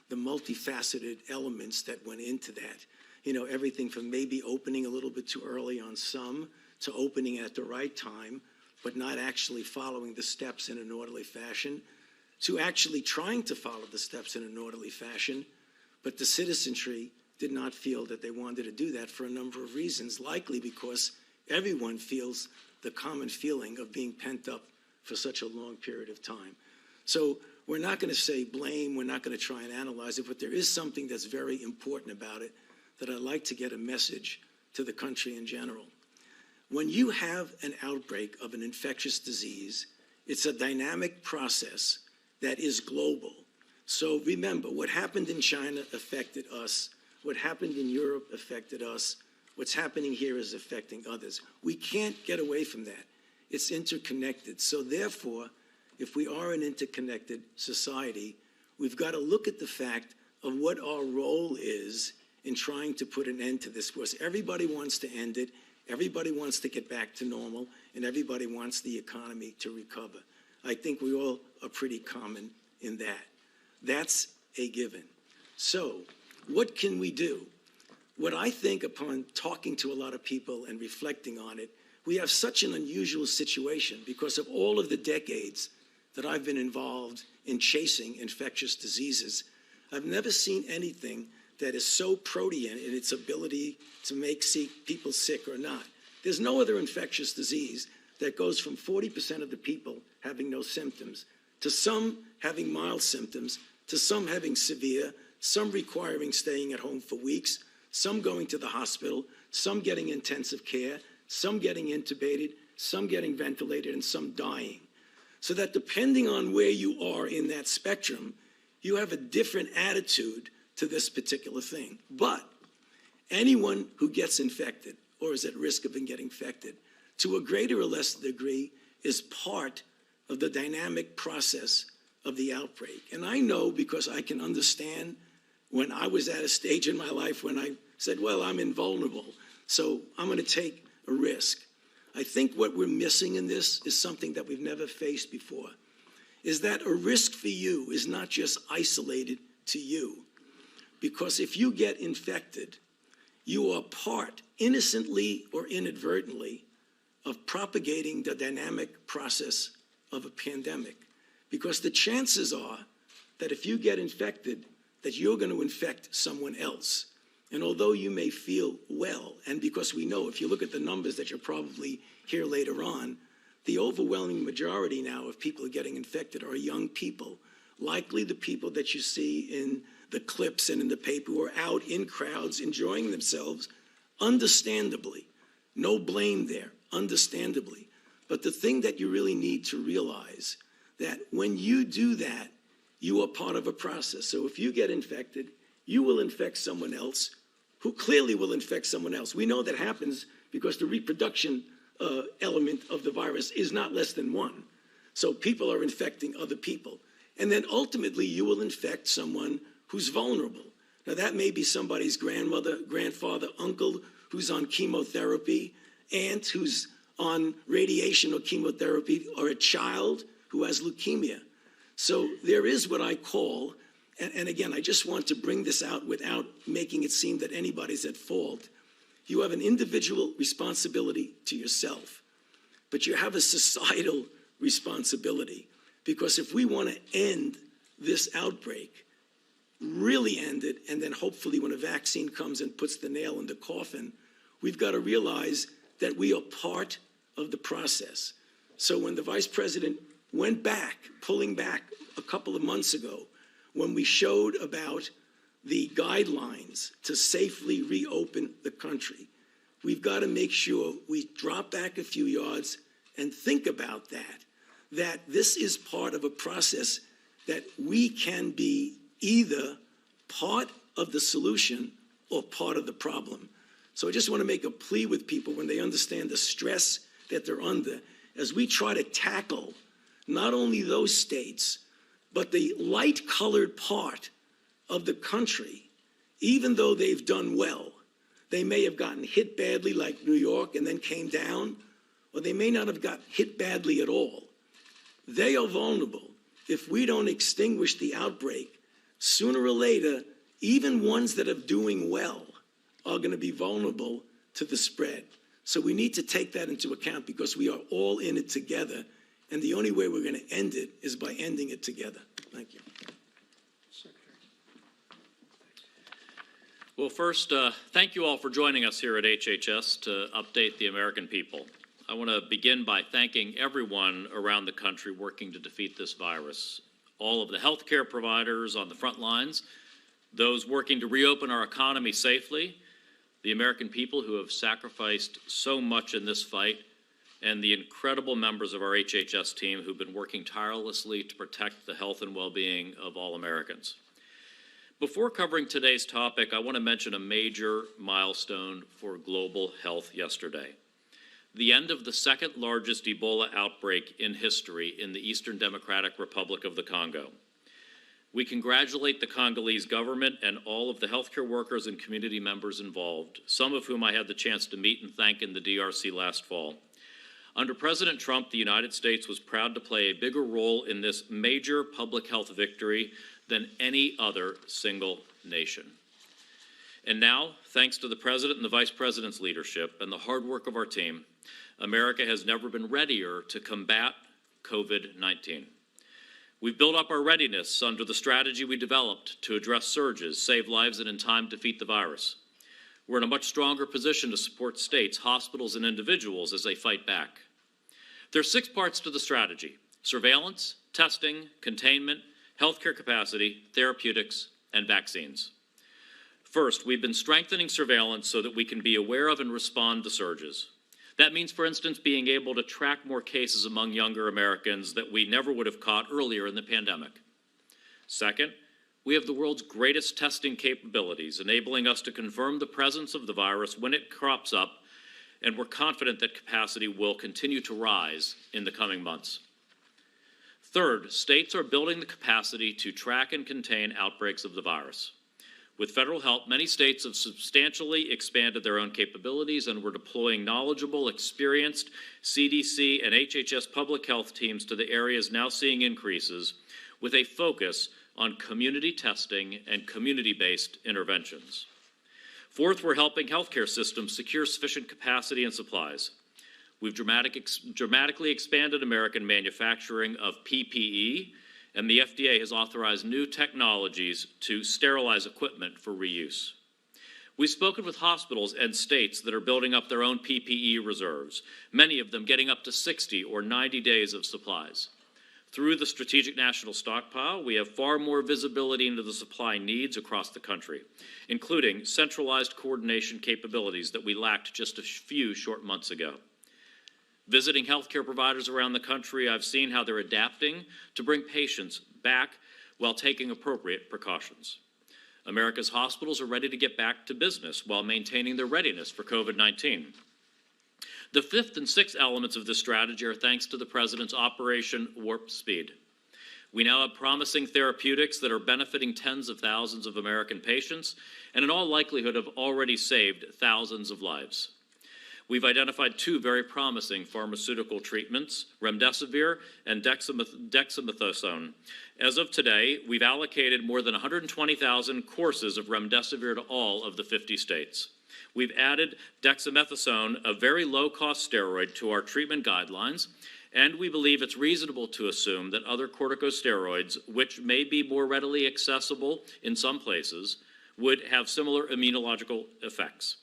the multifaceted elements that went into that. You know, everything from maybe opening a little bit too early on some to opening at the right time, but not actually following the steps in an orderly fashion, to actually trying to follow the steps in an orderly fashion, but the citizenry did not feel that they wanted to do that for a number of reasons, likely because everyone feels the common feeling of being pent up for such a long period of time. So we're not going to say blame, we're not going to try and analyze it, but there is something that's very important about it that I'd like to get a message to the country in general. When you have an outbreak of an infectious disease, it's a dynamic process that is global. So remember, what happened in China affected us. What happened in Europe affected us. What's happening here is affecting others. We can't get away from that. It's interconnected. So therefore, if we are an interconnected society, we've got to look at the fact of what our role is in trying to put an end to this, because everybody wants to end it, everybody wants to get back to normal, and everybody wants the economy to recover. I think we all are pretty common in that. That's a given. So, what can we do? What I think, upon talking to a lot of people and reflecting on it, we have such an unusual situation because of all of the decades that I've been involved in chasing infectious diseases. I've never seen anything that is so protean in its ability to make people sick or not. There's no other infectious disease that goes from 40% of the people having no symptoms to some having mild symptoms, to some having severe, some requiring staying at home for weeks, some going to the hospital, some getting intensive care, some getting intubated, some getting ventilated, and some dying. So that depending on where you are in that spectrum, you have a different attitude to this particular thing. But anyone who gets infected or is at risk of getting infected, to a greater or less degree, is part of the dynamic process of the outbreak. And I know, because I can understand, when I was at a stage in my life when I said, well, I'm invulnerable, so I'm going to take a risk. I think what we're missing in this is something that we've never faced before, is that a risk for you is not just isolated to you. Because if you get infected, you are part, innocently or inadvertently, of propagating the dynamic process of a pandemic. Because the chances are that if you get infected, that you're going to infect someone else. And although you may feel well, and because we know, if you look at the numbers that you'll probably hear later on, the overwhelming majority now of people getting infected are young people, likely the people that you see in the clips and in the paper who are out in crowds enjoying themselves, understandably. No blame there, understandably. But the thing that you really need to realize, that when you do that, you are part of a process. So if you get infected, you will infect someone else who clearly will infect someone else. We know that happens because the reproduction element of the virus is not less than one. So people are infecting other people. And then ultimately you will infect someone who's vulnerable. Now that may be somebody's grandmother, grandfather, uncle who's on chemotherapy, aunt who's on radiation or chemotherapy, or a child who has leukemia. So there is what I call, and again, I just want to bring this out without making it seem that anybody's at fault. You have an individual responsibility to yourself, but you have a societal responsibility. Because if we want to end this outbreak, really end it, and then hopefully when a vaccine comes and puts the nail in the coffin, we've got to realize that we are part of the process. So when the vice president went back, pulling back a couple of months ago, when we showed about the guidelines to safely reopen the country, we've got to make sure we drop back a few yards and think about that this is part of a process that we can be either part of the solution or part of the problem. So I just want to make a plea with people when they understand the stress that they're under, as we try to tackle not only those states, but the light-colored part of the country, even though they've done well. They may have gotten hit badly like New York and then came down, or they may not have got hit badly at all. They are vulnerable. If we don't extinguish the outbreak, sooner or later, even ones that are doing well are going to be vulnerable to the spread. So we need to take that into account, because we are all in it together, and the only way we're going to end it is by ending it together. Thank you. Well, first, thank you all for joining us here at HHS to update the American people. I want to begin by thanking everyone around the country working to defeat this virus. All of the healthcare providers on the front lines, those working to reopen our economy safely, the American people who have sacrificed so much in this fight, and the incredible members of our HHS team who've been working tirelessly to protect the health and well-being of all Americans. Before covering today's topic, I want to mention a major milestone for global health yesterday: the end of the second largest Ebola outbreak in history in the Eastern Democratic Republic of the Congo. We congratulate the Congolese government and all of the healthcare workers and community members involved, some of whom I had the chance to meet and thank in the DRC last fall. Under President Trump, the United States was proud to play a bigger role in this major public health victory than any other single nation. And now, thanks to the President and the Vice President's leadership and the hard work of our team, America has never been readier to combat COVID-19. We've built up our readiness under the strategy we developed to address surges, save lives, and in time defeat the virus. We're in a much stronger position to support states, hospitals, and individuals as they fight back. There are 6 parts to the strategy: surveillance, testing, containment, healthcare capacity, therapeutics, and vaccines. First, we've been strengthening surveillance so that we can be aware of and respond to surges. That means, for instance, being able to track more cases among younger Americans that we never would have caught earlier in the pandemic. Second, we have the world's greatest testing capabilities, enabling us to confirm the presence of the virus when it crops up, and we're confident that capacity will continue to rise in the coming months. Third, states are building the capacity to track and contain outbreaks of the virus. With federal help, many states have substantially expanded their own capabilities, and we're deploying knowledgeable, experienced CDC and HHS public health teams to the areas now seeing increases, with a focus on community testing and community-based interventions. Fourth, we're helping healthcare systems secure sufficient capacity and supplies. We've dramatically expanded American manufacturing of PPE, and the FDA has authorized new technologies to sterilize equipment for reuse. We've spoken with hospitals and states that are building up their own PPE reserves, many of them getting up to 60 or 90 days of supplies. Through the Strategic National Stockpile, we have far more visibility into the supply needs across the country, including centralized coordination capabilities that we lacked just a few short months ago. Visiting healthcare providers around the country, I've seen how they're adapting to bring patients back while taking appropriate precautions. America's hospitals are ready to get back to business while maintaining their readiness for COVID-19. The fifth and sixth elements of this strategy are thanks to the President's Operation Warp Speed. We now have promising therapeutics that are benefiting tens of thousands of American patients and in all likelihood have already saved thousands of lives. We've identified 2 very promising pharmaceutical treatments, remdesivir and dexamethasone. As of today, we've allocated more than 120,000 courses of remdesivir to all of the 50 states. We've added dexamethasone, a very low-cost steroid, to our treatment guidelines, and we believe it's reasonable to assume that other corticosteroids, which may be more readily accessible in some places, would have similar immunological effects.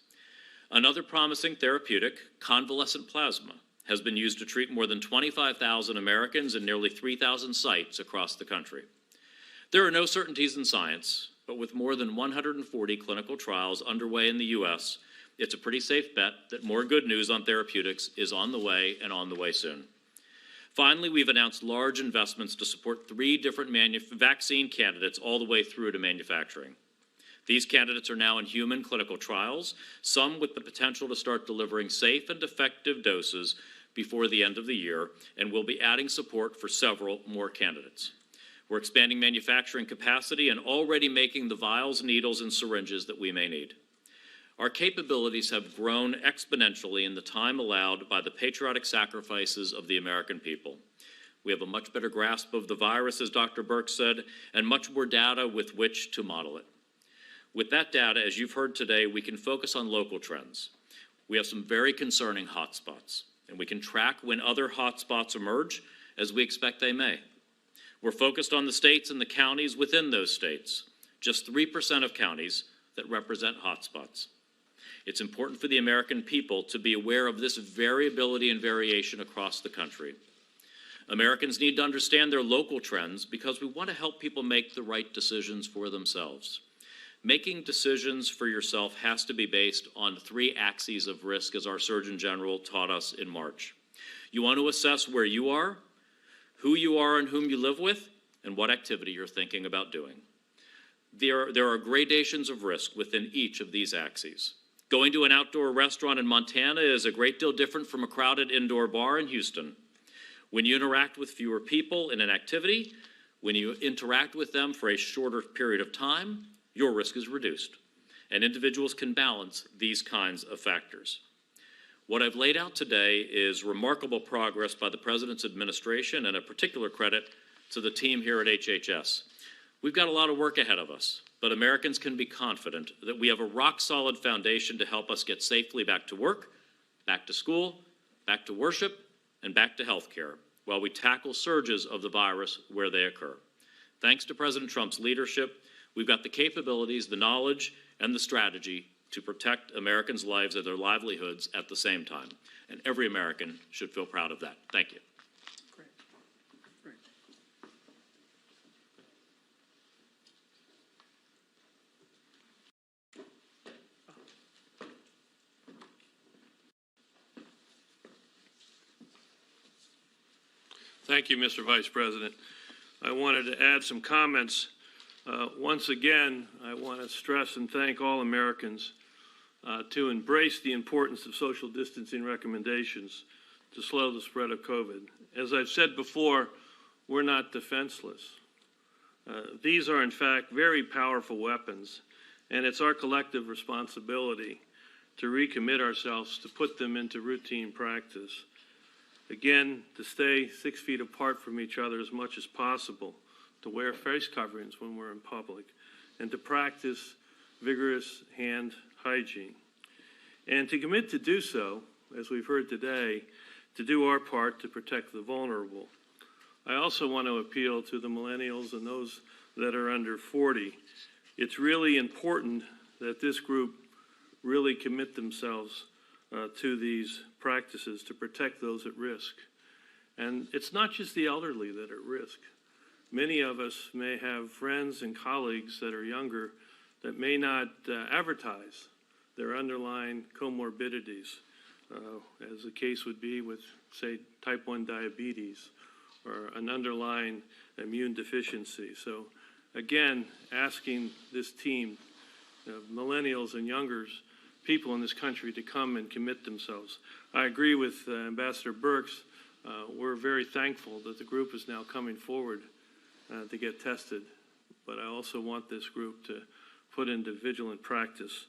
Another promising therapeutic, convalescent plasma, has been used to treat more than 25,000 Americans in nearly 3,000 sites across the country. There are no certainties in science, but with more than 140 clinical trials underway in the U.S., it's a pretty safe bet that more good news on therapeutics is on the way and on the way soon. Finally, we've announced large investments to support 3 different vaccine candidates all the way through to manufacturing. These candidates are now in human clinical trials, some with the potential to start delivering safe and effective doses before the end of the year, and we'll be adding support for several more candidates. We're expanding manufacturing capacity and already making the vials, needles, and syringes that we may need. Our capabilities have grown exponentially in the time allowed by the patriotic sacrifices of the American people. We have a much better grasp of the virus, as Dr. Birx said, and much more data with which to model it. With that data, as you've heard today, we can focus on local trends. We have some very concerning hotspots, and we can track when other hotspots emerge, as we expect they may. We're focused on the states and the counties within those states, just 3% of counties that represent hotspots. It's important for the American people to be aware of this variability and variation across the country. Americans need to understand their local trends because we want to help people make the right decisions for themselves. Making decisions for yourself has to be based on 3 axes of risk, as our Surgeon General taught us in March. You want to assess where you are, who you are and whom you live with, and what activity you're thinking about doing. There are gradations of risk within each of these axes. Going to an outdoor restaurant in Montana is a great deal different from a crowded indoor bar in Houston. When you interact with fewer people in an activity, When you interact with them for a shorter period of time, your risk is reduced, and individuals can balance these kinds of factors. What I've laid out today is remarkable progress by the President's administration, and a particular credit to the team here at HHS. We've got a lot of work ahead of us, but Americans can be confident that we have a rock-solid foundation to help us get safely back to work, back to school, back to worship, and back to health care, while we tackle surges of the virus where they occur. Thanks to President Trump's leadership, we've got the capabilities, the knowledge, and the strategy to protect Americans' lives and their livelihoods at the same time. And every American should feel proud of that. Thank you. Great. Great. Thank you, Mr. Vice President. I wanted to add some comments. Once again, I want to stress and thank all Americans to embrace the importance of social distancing recommendations to slow the spread of COVID. As I've said before, we're not defenseless. These are, in fact, very powerful weapons, and it's our collective responsibility to recommit ourselves to put them into routine practice. Again, to stay 6 feet apart from each other as much as possible, to wear face coverings when we're in public, and to practice vigorous hand hygiene. And to commit to do so, as we've heard today, to do our part to protect the vulnerable. I also want to appeal to the millennials and those that are under 40. It's really important that this group really commit themselves to these practices to protect those at risk. And it's not just the elderly that are at risk. Many of us may have friends and colleagues that are younger that may not advertise their underlying comorbidities, as the case would be with, say, type 1 diabetes or an underlying immune deficiency. So again, asking this team of millennials and younger people in this country to come and commit themselves. I agree with Ambassador Birx. We're very thankful that the group is now coming forward to get tested, but I also want this group to put into vigilant practice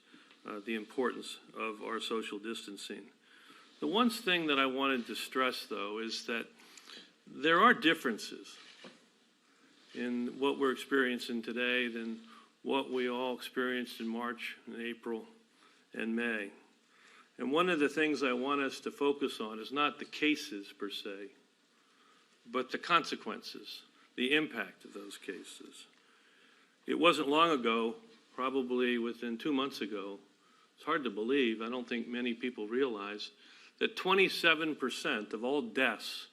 the importance of our social distancing. The one thing that I wanted to stress, though, is that there are differences in what we're experiencing today than what we all experienced in March and April and May. And one of the things I want us to focus on is not the cases per se, but the consequences, the impact of those cases. It wasn't long ago, probably within 2 months ago, it's hard to believe, I don't think many people realize, that 27% of all deaths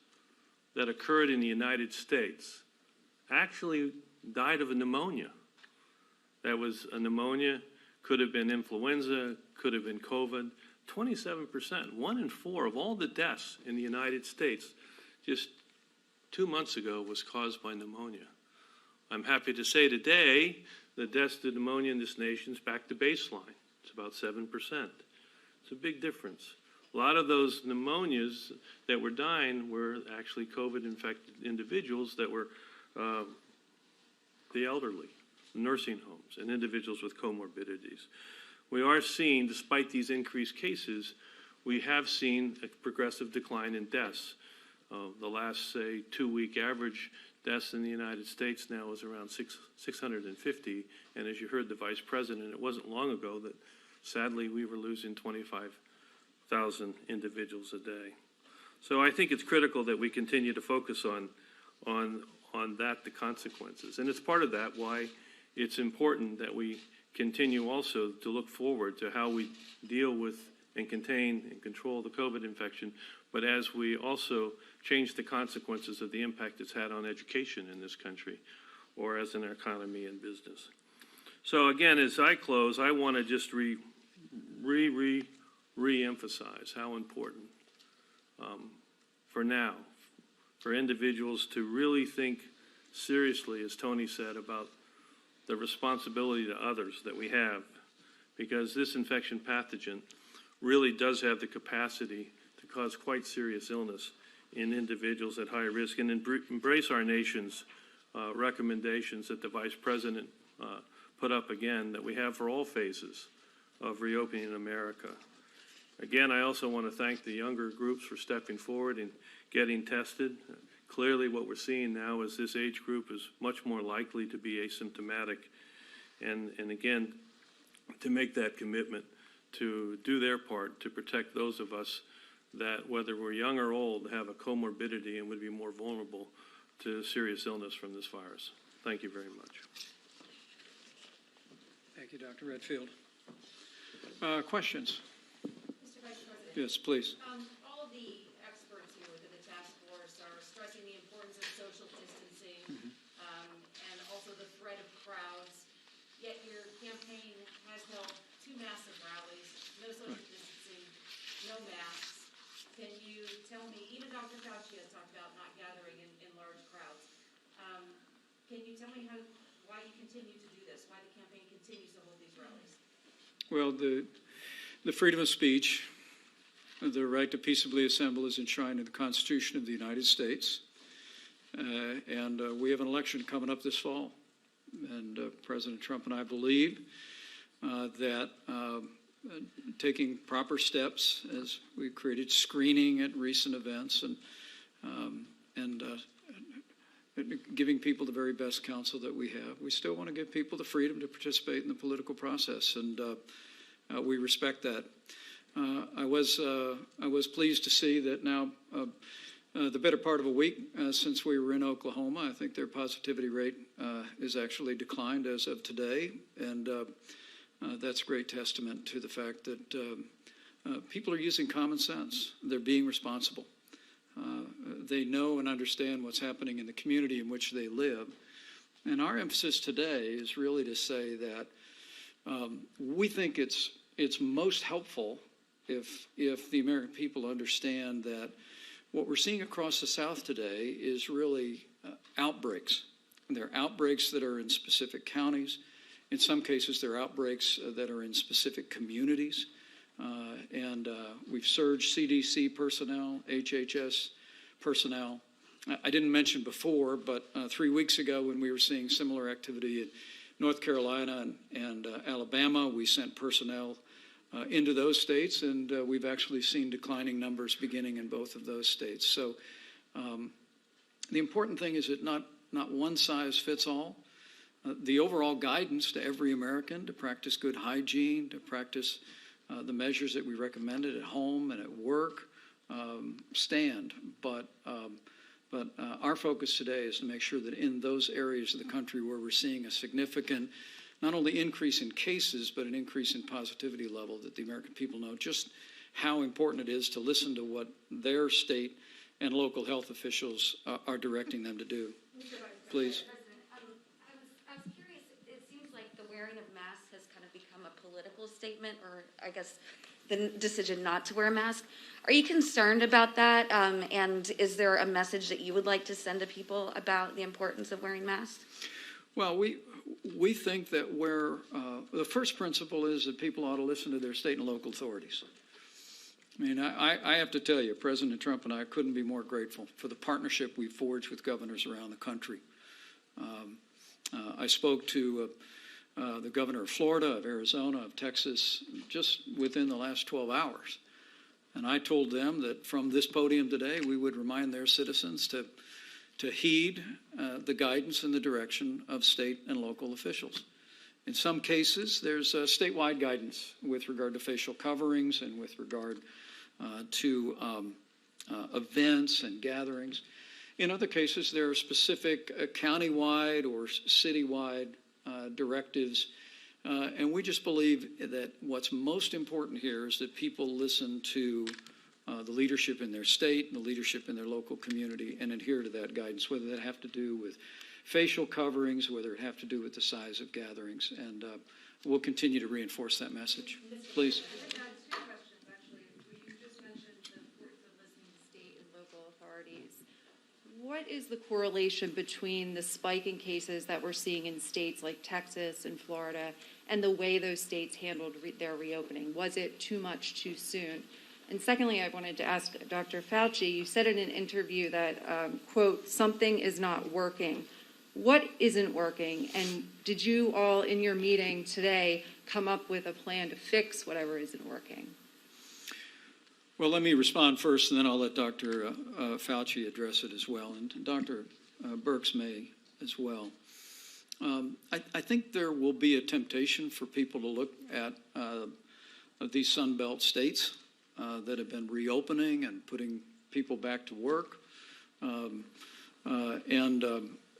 that occurred in the United States actually died of a pneumonia. That was a pneumonia, could have been influenza, could have been COVID. 27%, 1 in 4 of all the deaths in the United States just 2 months ago was caused by pneumonia. I'm happy to say today the deaths to pneumonia in this nation is back to baseline. It's about 7%. It's a big difference. A lot of those pneumonias that were dying were actually COVID-infected individuals that were the elderly, nursing homes, and individuals with comorbidities. We are seeing, despite these increased cases, we have seen a progressive decline in deaths. The last, say, 2-week average deaths in the United States now is around 650. And as you heard the Vice President, it wasn't long ago that sadly we were losing 25,000 individuals a day. So I think it's critical that we continue to focus on that, the consequences. And it's part of that why it's important that we continue also to look forward to how we deal with and contain and control the COVID infection, but as we also change the consequences of the impact it's had on education in this country or as an economy and business. So again, as I close, I want to just re-emphasize how important for now, for individuals to really think seriously, as Tony said, about the responsibility to others that we have, because this infection pathogen really does have the capacity to cause quite serious illness in individuals at high risk, and embrace our nation's recommendations that the Vice President put up again that we have for all phases of reopening in America. Again, I also want to thank the younger groups for stepping forward and getting tested. Clearly, what we're seeing now is this age group is much more likely to be asymptomatic. And again, to make that commitment to do their part to protect those of us that, whether we're young or old, have a comorbidity and would be more vulnerable to serious illness from this virus. Thank you very much. Thank you, Dr. Redfield. Questions? Mr. Vice President. Yes, please. All of the experts here within the task force are stressing the importance of social distancing and also the threat of crowds. Yet your campaign has held 2 massive rallies, no social distancing, no masks. Can you tell me, even Dr. Fauci has talked about not gathering in large crowds. Can you tell me why you continue to do this, why the campaign continues to hold these rallies? Well, the freedom of speech, the right to peaceably assemble is enshrined in the Constitution of the United States. And we have an election coming up this fall. And President Trump and I believe that taking proper steps, as we created screening at recent events and giving people the very best counsel that we have, we still want to give people the freedom to participate in the political process, and we respect that. I was pleased to see that now the better part of a week since we were in Oklahoma, I think their positivity rate is actually declined as of today, and that's a great testament to the fact that people are using common sense. They're being responsible. They know and understand what's happening in the community in which they live. And our emphasis today is really to say that we think it's most helpful if the American people understand that what we're seeing across the South today is really outbreaks. And there are outbreaks that are in specific counties. In some cases, there are outbreaks that are in specific communities. And we've surged CDC personnel, HHS personnel. I didn't mention before, but 3 weeks ago when we were seeing similar activity in North Carolina and Alabama, we sent personnel into those states, and we've actually seen declining numbers beginning in both of those states. So the important thing is that not one size fits all. The overall guidance to every American to practice good hygiene, to practice the measures that we recommended at home and at work stand. But our focus today is to make sure that in those areas of the country where we're seeing a significant, not only increase in cases, but an increase in positivity level, that the American people know just how important it is to listen to what their state and local health officials are directing them to do. Please. I was curious, it seems like the wearing of masks has kind of become a political statement, or I guess the decision not to wear a mask. Are you concerned about that? And is there a message that you would like to send to people about the importance of wearing masks? Well, we think that the first principle is that people ought to listen to their state and local authorities. I mean, I have to tell you, President Trump and I couldn't be more grateful for the partnership we forged with governors around the country. I spoke to the governor of Florida, of Arizona, of Texas, just within the last 12 hours. And I told them that from this podium today, we would remind their citizens to heed the guidance and the direction of state and local officials. In some cases, there's statewide guidance with regard to facial coverings and with regard to events and gatherings. In other cases, there are specific countywide or citywide directives. And we just believe that what's most important here is that people listen to the leadership in their state and the leadership in their local community and adhere to that guidance, whether that have to do with facial coverings, whether it have to do with the size of gatherings. And we'll continue to reinforce that message. Please. I have 2 questions, actually. You just mentioned the importance of listening to state and local authorities. What is the correlation between the spike in cases that we're seeing in states like Texas and Florida and the way those states handled their reopening? Was it too much too soon? And secondly, I wanted to ask Dr. Fauci, you said in an interview that, quote, something is not working. What isn't working? And did you all, in your meeting today, come up with a plan to fix whatever isn't working? Well, let me respond first, and then I'll let Dr. Fauci address it as well, and Dr. Birx may as well. I think there will be a temptation for people to look at these Sun Belt states that have been reopening and putting people back to work,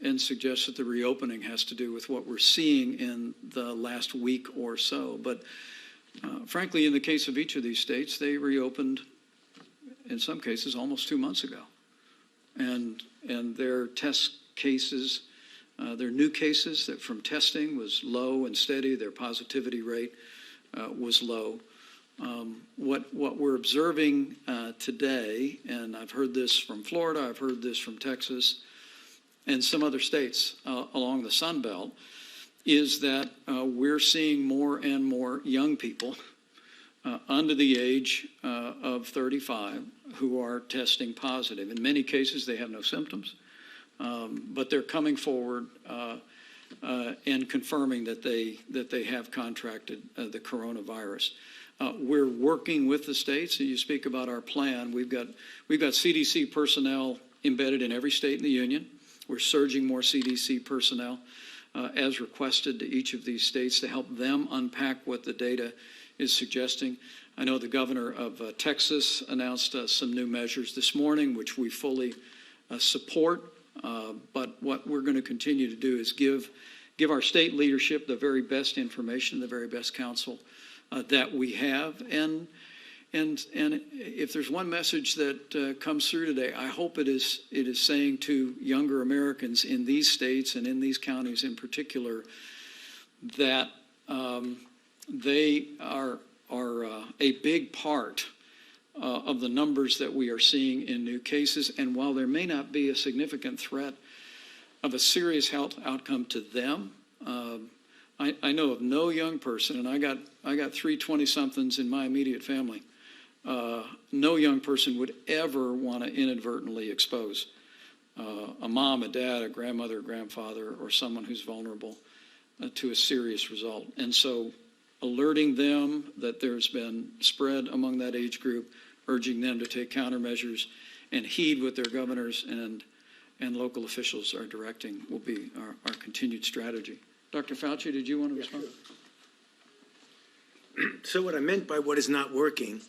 and suggest that the reopening has to do with what we're seeing in the last week or so. But frankly, in the case of each of these states, they reopened, in some cases, almost 2 months ago. And their test cases, their new cases that from testing was low and steady. Their positivity rate was low. What we're observing today, and I've heard this from Florida, I've heard this from Texas, and some other states along the Sun Belt, is that we're seeing more and more young people under the age of 35 who are testing positive. In many cases, they have no symptoms, but they're coming forward and confirming that they have contracted the coronavirus. We're working with the states, and you speak about our plan. We've got CDC personnel embedded in every state in the union. We're surging more CDC personnel as requested to each of these states to help them unpack what the data is suggesting. I know the governor of Texas announced some new measures this morning, which we fully support. But what we're going to continue to do is give our state leadership the very best information, the very best counsel that we have. And if there's one message that comes through today, I hope it is saying to younger Americans in these states and in these counties in particular that they are a big part of the numbers that we are seeing in new cases. And while there may not be a significant threat of a serious health outcome to them, I know of no young person, and I got 3 20-somethings in my immediate family. No young person would ever want to inadvertently expose a mom, a dad, a grandmother, a grandfather, or someone who's vulnerable to a serious result. And so alerting them that there's been spread among that age group, urging them to take countermeasures and heed what their governors and local officials are directing will be our continued strategy. Dr. Fauci, did you want to respond? So what I meant by what is not working,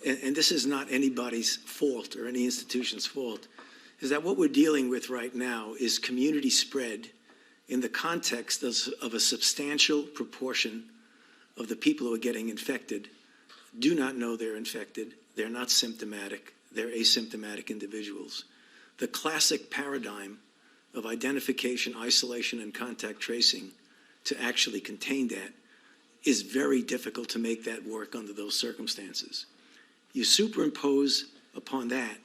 and this is not anybody's fault or any institution's fault, is that what we're dealing with right now is community spread in the context of a substantial proportion of the people who are getting infected do not know they're infected, they're not symptomatic, they're asymptomatic individuals. The classic paradigm of identification, isolation, and contact tracing to actually contain that is very difficult to make that work under those circumstances. You superimpose upon that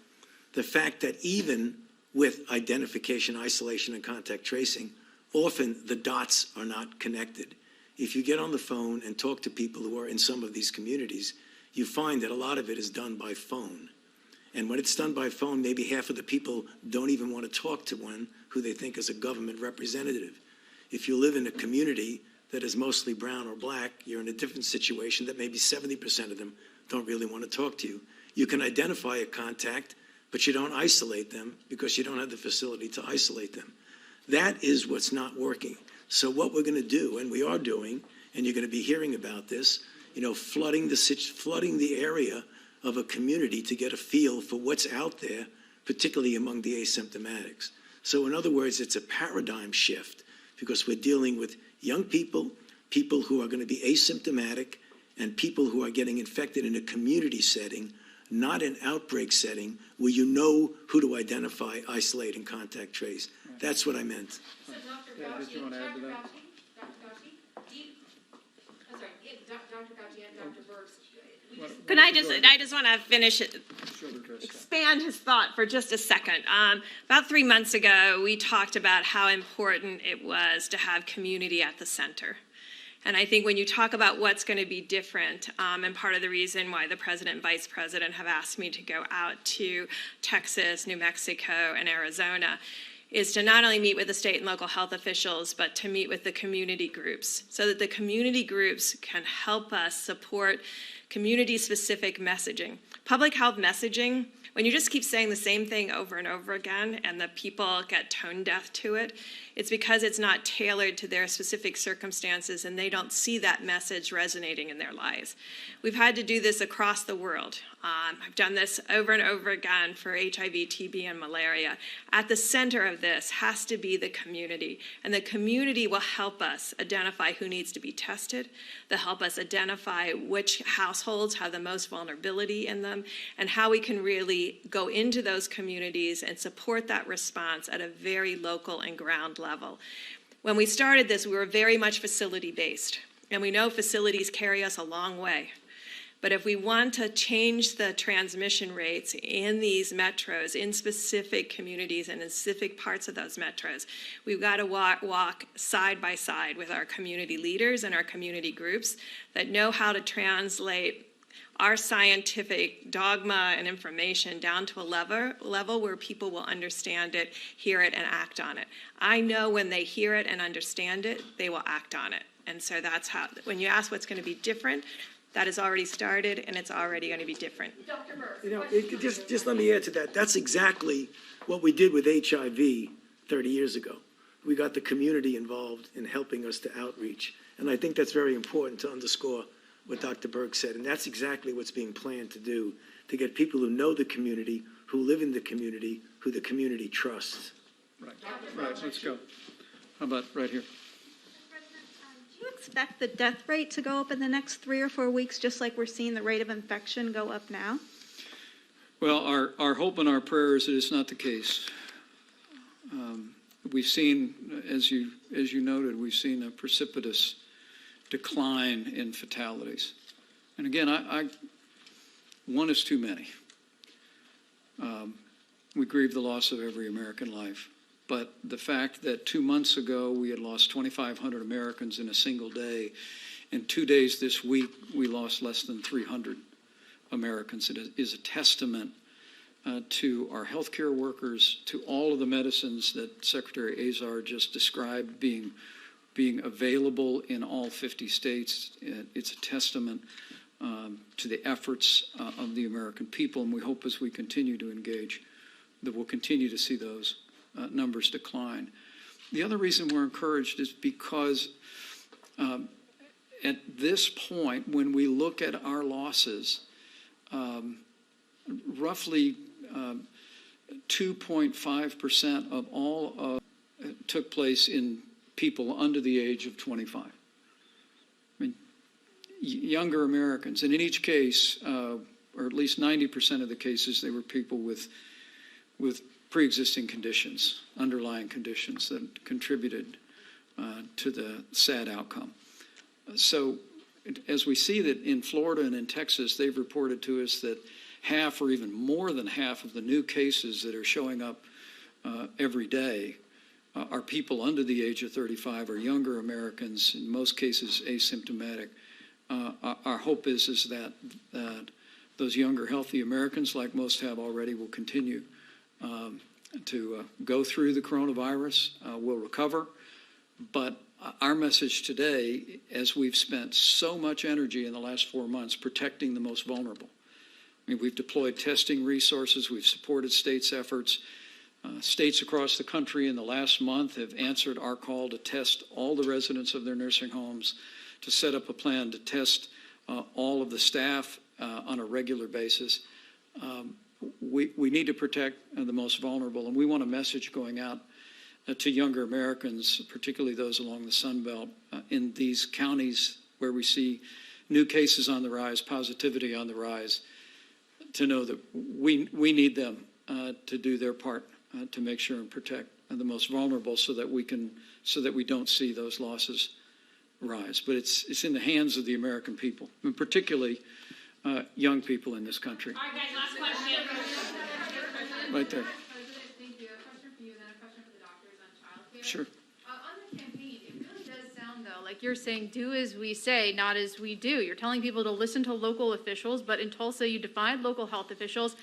the fact that even with identification, isolation, and contact tracing, often the dots are not connected. If you get on the phone and talk to people who are in some of these communities, you find that a lot of it is done by phone. And when it's done by phone, maybe half of the people don't even want to talk to one who they think is a government representative. If you live in a community that is mostly brown or black, you're in a different situation that maybe 70% of them don't really want to talk to you. You can identify a contact, but you don't isolate them because you don't have the facility to isolate them. That is what's not working. So what we're going to do, and we are doing, and you're going to be hearing about this, flooding the area of a community to get a feel for what's out there, particularly among the asymptomatics. So in other words, it's a paradigm shift because we're dealing with young people, people who are going to be asymptomatic, and people who are getting infected in a community setting, not an outbreak setting where you know who to identify, isolate, and contact trace. That's what I meant. So Dr. Fauci, Dr. Fauci, Dr. Fauci and Dr. Birx. Can I just want to finish it, expand his thought for just a second. About 3 months ago, we talked about how important it was to have community at the center. And I think when you talk about what's going to be different, and part of the reason why the president and vice president have asked me to go out to Texas, New Mexico, and Arizona, is to not only meet with the state and local health officials, but to meet with the community groups so that the community groups can help us support community-specific messaging. Public health messaging, when you just keep saying the same thing over and over again and the people get tone deaf to it, it's because it's not tailored to their specific circumstances and they don't see that message resonating in their lives. We've had to do this across the world. I've done this over and over again for HIV, TB, and malaria. At the center of this has to be the community, and the community will help us identify who needs to be tested. They'll help us identify which households have the most vulnerability in them, and how we can really go into those communities and support that response at a very local and ground level. When we started this, we were very much facility-based, and we know facilities carry us a long way. But if we want to change the transmission rates in these metros, in specific communities and in specific parts of those metros, we've got to walk side by side with our community leaders and our community groups that know how to translate our scientific dogma and information down to a level where people will understand it, hear it, and act on it. I know when they hear it and understand it, they will act on it. And so that's how, when you ask what's going to be different, that has already started, and it's already going to be different. Dr. Burke. You know, just let me add to that. That's exactly what we did with HIV 30 years ago. We got the community involved in helping us to outreach. And I think that's very important to underscore what Dr. Burke said. And that's exactly what's being planned to do, to get people who know the community, who live in the community, who the community trusts. Right, let's go. How about right here? Do you expect the death rate to go up in the next 3 or 4 weeks, just like we're seeing the rate of infection go up now? Well, our hope and our prayer is that it's not the case. We've seen, as you noted, we've seen a precipitous decline in fatalities. And again, one is too many. We grieve the loss of every American life. But the fact that 2 months ago we had lost 2,500 Americans in a single day, in 2 days this week we lost less than 300 Americans, it is a testament to our healthcare workers, to all of the medicines that Secretary Azar just described being available in all 50 states. It's a testament to the efforts of the American people, and we hope as we continue to engage that we'll continue to see those numbers decline. The other reason we're encouraged is because at this point, when we look at our losses, roughly 2.5% of all took place in people under the age of 25. I mean, younger Americans, and in each case, or at least 90% of the cases, they were people with pre-existing conditions, underlying conditions that contributed to the sad outcome. So as we see that in Florida and in Texas, they've reported to us that half or even more than half of the new cases that are showing up every day are people under the age of 35 or younger Americans, in most cases asymptomatic. Our hope is that those younger, healthy Americans, like most have already, will continue to go through the coronavirus, will recover. But our message today, as we've spent so much energy in the last 4 months protecting the most vulnerable, I mean, we've deployed testing resources, we've supported states' efforts. States across the country in the last month have answered our call to test all the residents of their nursing homes, to set up a plan to test all of the staff on a regular basis. We need to protect the most vulnerable, and we want a message going out to younger Americans, particularly those along the Sun Belt, in these counties where we see new cases on the rise, positivity on the rise, to know that we need them to do their part to make sure and protect the most vulnerable, so that we don't see those losses rise. But it's in the hands of the American people, and particularly young people in this country. All right, guys, last question. Right there. Thank you. A question for you, and then a question for the doctors on childcare. Sure. On the campaign, it really does sound, though, though. Like you're saying, do as we say, not as we do. You're telling people to listen to local officials, but in Tulsa, you defied local health officials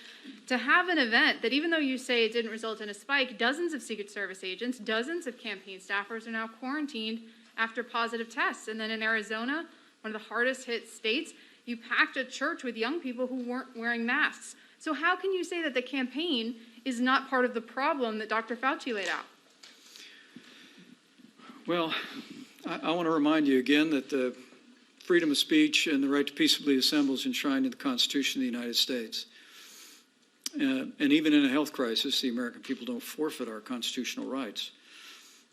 to have an event that, even though you say it didn't result in a spike, dozens of Secret Service agents, dozens of campaign staffers are now quarantined after positive tests. And then in Arizona, one of the hardest hit states, you packed a church with young people who weren't wearing masks. So how can you say that the campaign is not part of the problem that Dr. Fauci laid out? Well, I want to remind you again that the freedom of speech and the right to peaceably assemble is enshrined in the Constitution of the United States. And even in a health crisis, the American people don't forfeit our constitutional rights.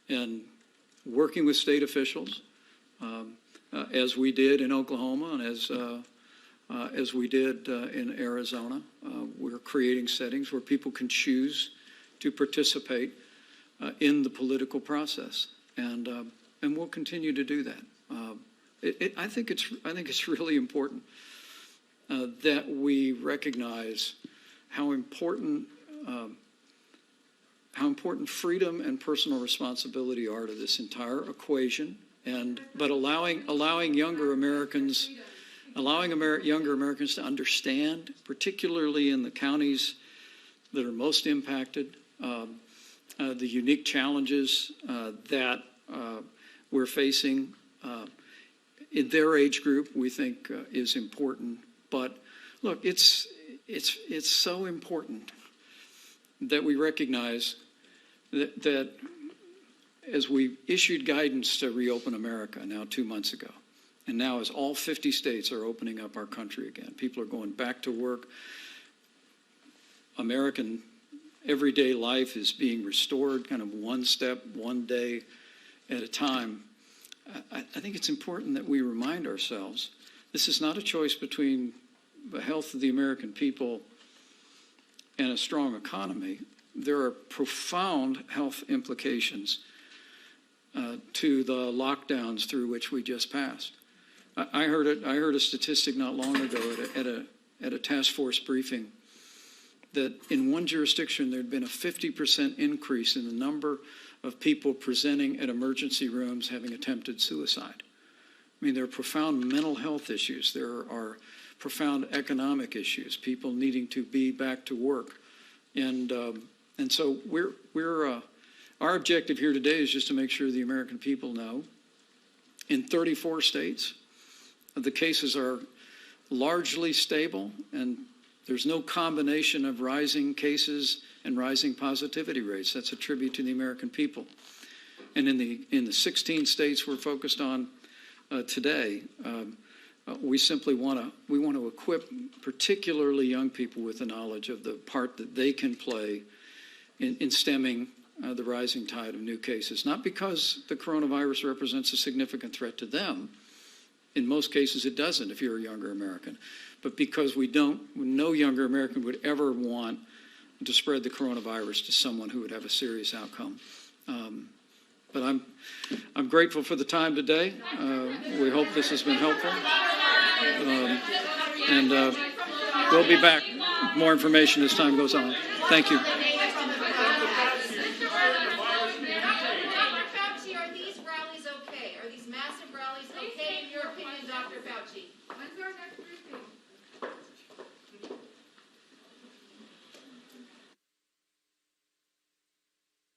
And working with state officials, as we did in Oklahoma and as we did in Arizona, we're creating settings where people can choose to participate in the political process. And we'll continue to do that. I think it's really important that we recognize how important freedom and personal responsibility are to this entire equation. But allowing younger Americans to understand, particularly in the counties that are most impacted, the unique challenges that we're facing in their age group, we think is important. But look, it's so important that we recognize that as we issued guidance to reopen America now 2 months ago, and now as all 50 states are opening up our country again, people are going back to work, American everyday life is being restored kind of one step, one day at a time. I think it's important that we remind ourselves this is not a choice between the health of the American people and a strong economy. There are profound health implications to the lockdowns through which we just passed. I heard a statistic not long ago at a task force briefing that in one jurisdiction there had been a 50% increase in the number of people presenting at emergency rooms having attempted suicide. I mean, there are profound mental health issues. There are profound economic issues. People needing to be back to work, and so our objective here today is just to make sure the American people know. In 34 states, the cases are largely stable, and there's no combination of rising cases and rising positivity rates. That's a tribute to the American people. And in the 16 states we're focused on today, we simply want to equip particularly young people with the knowledge of the part that they can play in stemming the rising tide of new cases. Not because the coronavirus represents a significant threat to them. In most cases it doesn't if you're a younger American. But because no younger American would ever want to spread the coronavirus to someone who would have a serious outcome. But I'm grateful for the time today. We hope this has been helpful. And we'll be back with more information as time goes on. Thank you.